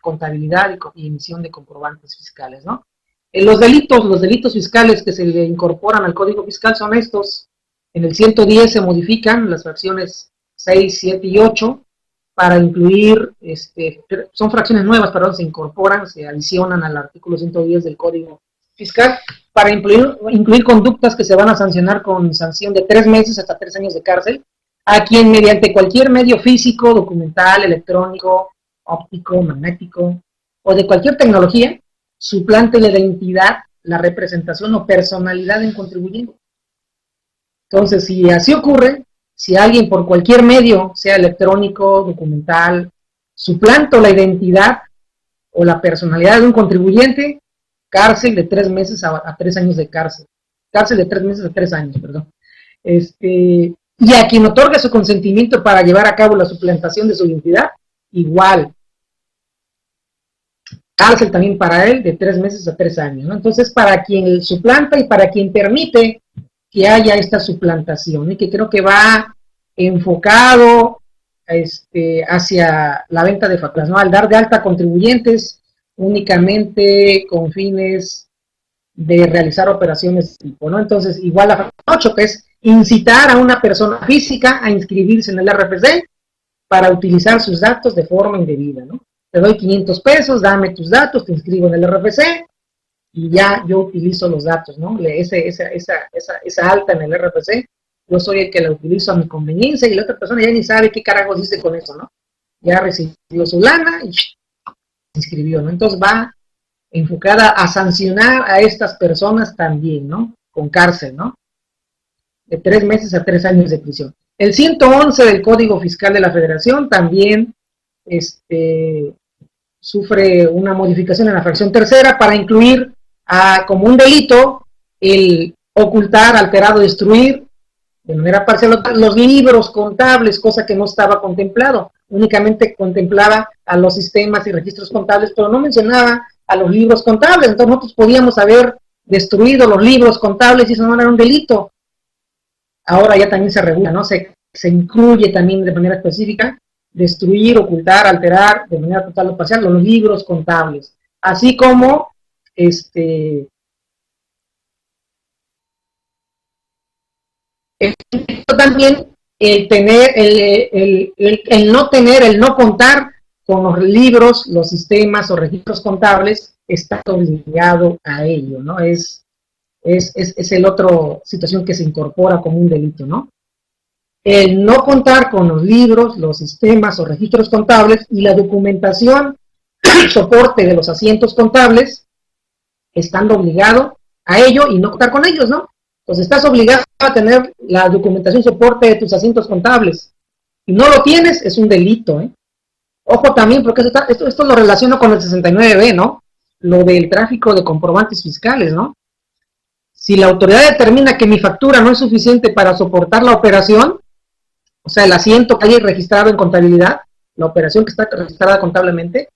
contabilidad y emisión de comprobantes fiscales, ¿no? Los delitos fiscales que se le incorporan al Código Fiscal son estos. En el 110 se modifican las fracciones 6, 7 y 8 para incluir, son fracciones nuevas, perdón, se incorporan, se adicionan al artículo 110 del Código Fiscal para incluir conductas que se van a sancionar con sanción de 3 meses hasta 3 años de cárcel a quien mediante cualquier medio físico, documental, electrónico, óptico, magnético o de cualquier tecnología suplante la identidad, la representación o personalidad en contribuyente. Entonces, si así ocurre, si alguien por cualquier medio, sea electrónico, documental, suplanta la identidad o la personalidad de un contribuyente, cárcel de 3 meses a 3 años de cárcel. Cárcel de 3 meses a 3 años, perdón. Y a quien otorga su consentimiento para llevar a cabo la suplantación de su identidad, igual. Cárcel también para él de 3 meses a 3 años, ¿no? Entonces, para quien suplanta y para quien permite que haya esta suplantación, y que creo que va enfocado hacia la venta de facturas, ¿no? Al dar de alta a contribuyentes únicamente con fines de realizar operaciones de tipo, ¿no? Entonces, igual la fracción 8, que es incitar a una persona física a inscribirse en el RFC para utilizar sus datos de forma indebida, ¿no? Te doy 500 pesos, dame tus datos, te inscribo en el RFC y ya yo utilizo los datos, ¿no? Esa alta en el RFC, yo soy el que la utilizo a mi conveniencia y la otra persona ya ni sabe qué carajos dice con eso, ¿no? Ya recibió su lana y se inscribió, ¿no? Entonces va enfocada a sancionar a estas personas también, ¿no? Con cárcel, ¿no? De 3 meses a 3 años de prisión. El 111 del Código Fiscal de la Federación también sufre una modificación en la fracción tercera para incluir como un delito el ocultar, alterar o destruir de manera parcial los libros contables, cosa que no estaba contemplado. Únicamente contemplaba a los sistemas y registros contables, pero no mencionaba a los libros contables. Entonces nosotros podíamos haber destruido los libros contables y eso no era un delito. Ahora ya también se regula, ¿no? Se incluye también de manera específica destruir, ocultar, alterar de manera total o parcial los libros contables, así como también el no tener, el no contar con los libros, los sistemas o registros contables, está obligado a ello, ¿no? Es el otro situación que se incorpora como un delito, ¿no? El no contar con los libros, los sistemas o registros contables y la documentación, soporte de los asientos contables, estando obligado a ello y no contar con ellos, ¿no? Entonces estás obligado a tener la documentación soporte de tus asientos contables. Y no lo tienes, es un delito, ¿eh? Ojo también, porque esto lo relaciono con el 69B, ¿no? Lo del tráfico de comprobantes fiscales, ¿no? Si la autoridad determina que mi factura no es suficiente para soportar la operación, o sea, el asiento que hay registrado en contabilidad, la operación que está registrada contablemente,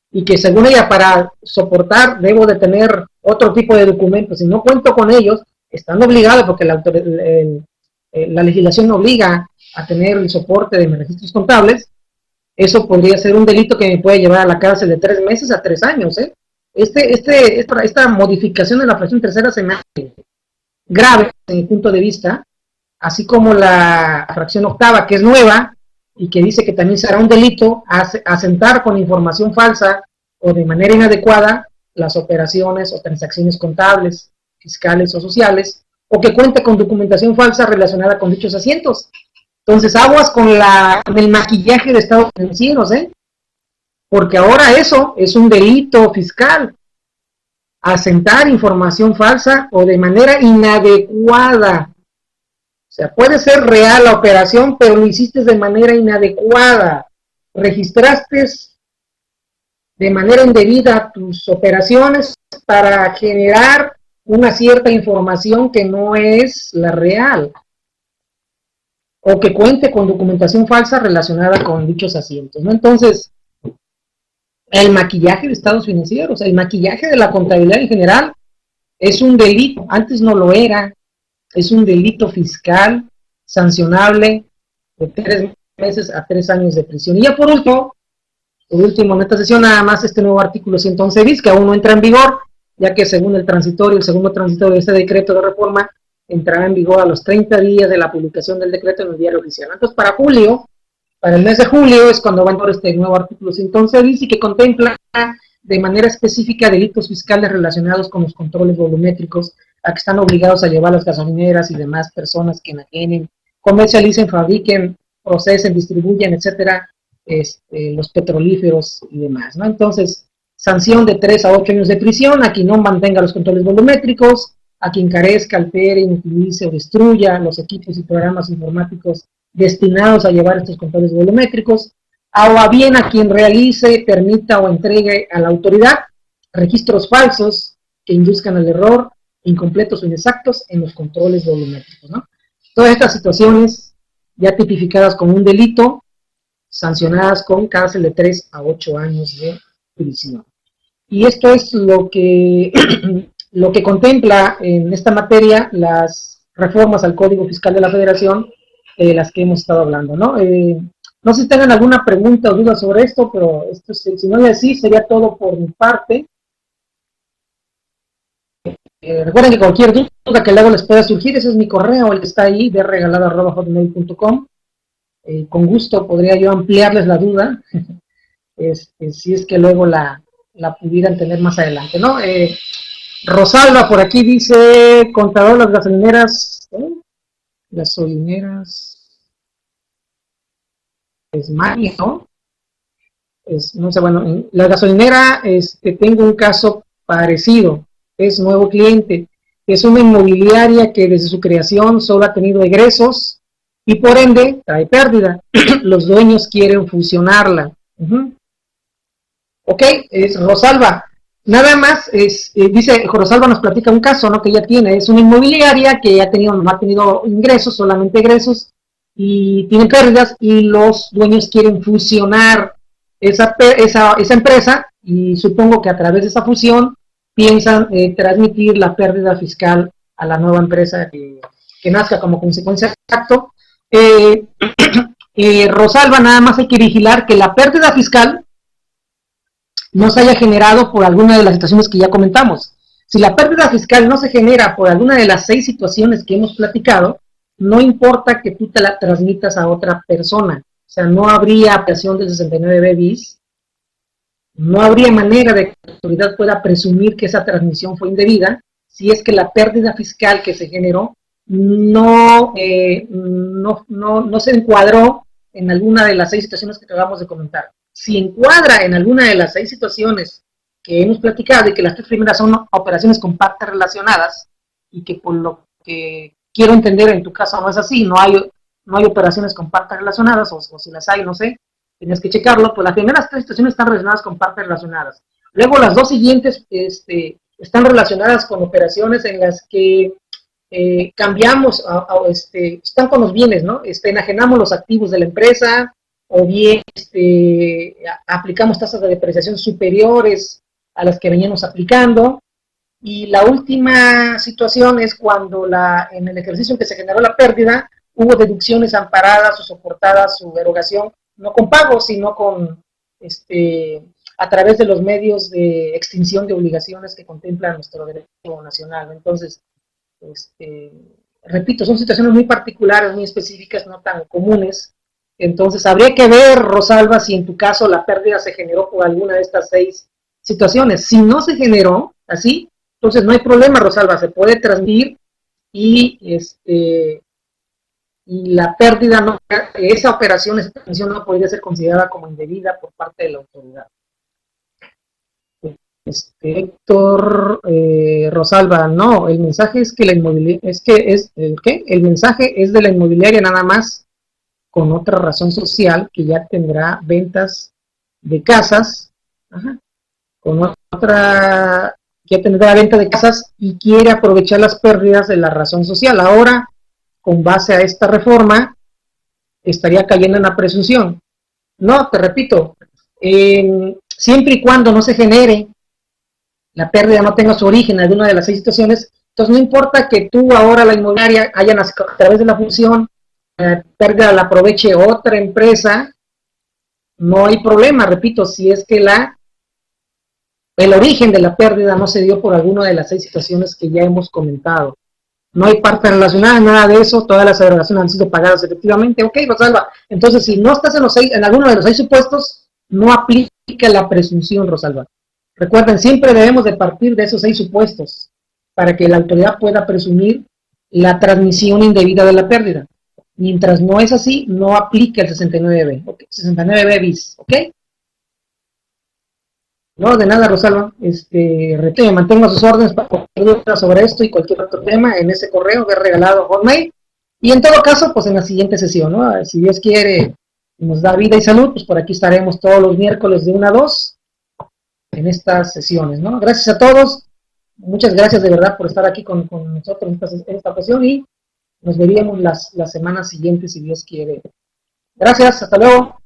y que según ella para soportar debo de tener otro tipo de documentos, si no cuento con ellos, están obligados porque la legislación obliga a tener el soporte de mis registros contables, eso podría ser un delito que me puede llevar a la cárcel de 3 meses a 3 años, ¿eh? Esta modificación de la fracción tercera se me hace grave desde mi punto de vista, así como la fracción octava, que es nueva, y que dice que también será un delito asentar con información falsa o de manera inadecuada las operaciones o transacciones contables, fiscales o sociales, o que cuente con documentación falsa relacionada con dichos asientos. Entonces, aguas con el maquillaje de estados financieros, ¿eh? Porque ahora eso es un delito fiscal, asentar información falsa o de manera inadecuada. O sea, puede ser real la operación, pero lo hiciste de manera inadecuada. Registraste de manera indebida tus operaciones para generar una cierta información que no es la real. O que cuente con documentación falsa relacionada con dichos asientos, ¿no? Entonces, el maquillaje de estados financieros, el maquillaje de la contabilidad en general, es un delito. Antes no lo era. Es un delito fiscal sancionable de 3 meses a 3 años de prisión. Y ya por último, en esta sesión nada más este nuevo artículo 111 bis, que aún no entra en vigor, ya que según el segundo transitorio de este decreto de reforma, entrará en vigor a los 30 días de la publicación del decreto en el diario oficial. Entonces, para el mes de julio, es cuando va a entrar este nuevo artículo 111 bis y que contempla de manera específica delitos fiscales relacionados con los controles volumétricos a que están obligados a llevar las gasolineras y demás personas que enajenen, comercialicen, fabriquen, procesen, distribuyan, etcétera, los petrolíferos y demás, ¿no? Entonces, sanción de 3 a 8 años de prisión a quien no mantenga los controles volumétricos, a quien carezca, altere, inutilice o destruya los equipos y programas informáticos destinados a llevar estos controles volumétricos, o bien a quien realice, permita o entregue a la autoridad registros falsos que induzcan al error, incompletos o inexactos en los controles volumétricos, ¿no? Todas estas situaciones ya tipificadas como un delito, sancionadas con cárcel de 3 a 8 años de prisión. Y esto es lo que contempla en esta materia las reformas al Código Fiscal de la Federación, de las que hemos estado hablando, ¿no? No sé si tengan alguna pregunta o duda sobre esto, pero si no es así, sería todo por mi parte. Recuerden que cualquier duda que luego les pueda surgir, ese es mi correo, el que está ahí, de regalado@hotmail.com. Con gusto podría yo ampliarles la duda, si es que luego la pudieran tener más adelante, ¿no? Rosalba por aquí dice, contador, las gasolineras, es Mari, ¿no? No sé, bueno, en la gasolinera tengo un caso parecido, es nuevo cliente, es una inmobiliaria que desde su creación solo ha tenido egresos y por ende trae pérdida. Los dueños quieren fusionarla. Ok, es Rosalba. Nada más, dice, Rosalba nos platica un caso, ¿no? Que ella tiene, es una inmobiliaria que no ha tenido ingresos, solamente egresos, y tiene pérdidas, y los dueños quieren fusionar esa empresa, y supongo que a través de esa fusión piensan transmitir la pérdida fiscal a la nueva empresa que nazca como consecuencia de acto. Rosalba, nada más hay que vigilar que la pérdida fiscal no se haya generado por alguna de las situaciones que ya comentamos. Si la pérdida fiscal no se genera por alguna de las 6 situaciones que hemos platicado, no importa que tú te la transmitas a otra persona. O sea, no habría aplicación del 69B bis, no habría manera de que la autoridad pueda presumir que esa transmisión fue indebida si es que la pérdida fiscal que se generó no se encuadró en alguna de las 6 situaciones que acabamos de comentar. Si encuadra en alguna de las 6 situaciones que hemos platicado y que las 3 primeras son operaciones compactas relacionadas, y que por lo que quiero entender en tu caso no es así, no hay operaciones compactas relacionadas, o si las hay, no sé, tienes que checarlo, pues las primeras 3 situaciones están relacionadas con partes relacionadas. Luego las 2 siguientes están relacionadas con operaciones en las que cambiamos, están con los bienes, ¿no? Enajenamos los activos de la empresa, o bien aplicamos tasas de depreciación superiores a las que veníamos aplicando. Y la última situación es cuando en el ejercicio en que se generó la pérdida, hubo deducciones amparadas o soportadas su erogación, no con pago, sino con a través de los medios de extinción de obligaciones que contempla nuestro derecho nacional. Entonces, repito, son situaciones muy particulares, muy específicas, no tan comunes. Entonces, habría que ver, Rosalba, si en tu caso la pérdida se generó por alguna de estas 6 situaciones. Si no se generó así, entonces no hay problema, Rosalba, se puede transmitir y la pérdida, esa operación, esa transmisión no podría ser considerada como indebida por parte de la autoridad. Héctor Rosalba, no, el mensaje es que la inmobiliaria, el mensaje es de la inmobiliaria nada más, con otra razón social que ya tendrá ventas de casas, con otra, ya tendrá venta de casas y quiere aprovechar las pérdidas de la razón social. Ahora, con base a esta reforma, estaría cayendo en la presunción. No, te repito, siempre y cuando no se genere, la pérdida no tenga su origen en alguna de las 6 situaciones, entonces no importa que tú ahora, la inmobiliaria, a través de la función, pérdida la aproveche otra empresa, no hay problema, repito, si es que el origen de la pérdida no se dio por alguna de las 6 situaciones que ya hemos comentado. No hay parte relacionada, nada de eso, todas las erogaciones han sido pagadas efectivamente. Ok, Rosalba, entonces si no estás en alguno de los 6 supuestos, no aplica la presunción, Rosalba. Recuerden, siempre debemos de partir de esos 6 supuestos para que la autoridad pueda presumir la transmisión indebida de la pérdida. Mientras no es así, no aplica el 69B, okay, 69B bis, ¿ok? No, de nada, Rosalba. Me mantengo a sus órdenes para cualquier duda sobre esto y cualquier otro tema en ese correo que he regalado Hotmail. Y en todo caso, pues en la siguiente sesión, ¿no? Si Dios quiere y nos da vida y salud, pues por aquí estaremos todos los miércoles de 1 a 2 en estas sesiones, ¿no? Gracias a todos. Muchas gracias de verdad por estar aquí con nosotros en esta ocasión y nos veríamos las semanas siguientes si Dios quiere. Gracias, hasta luego.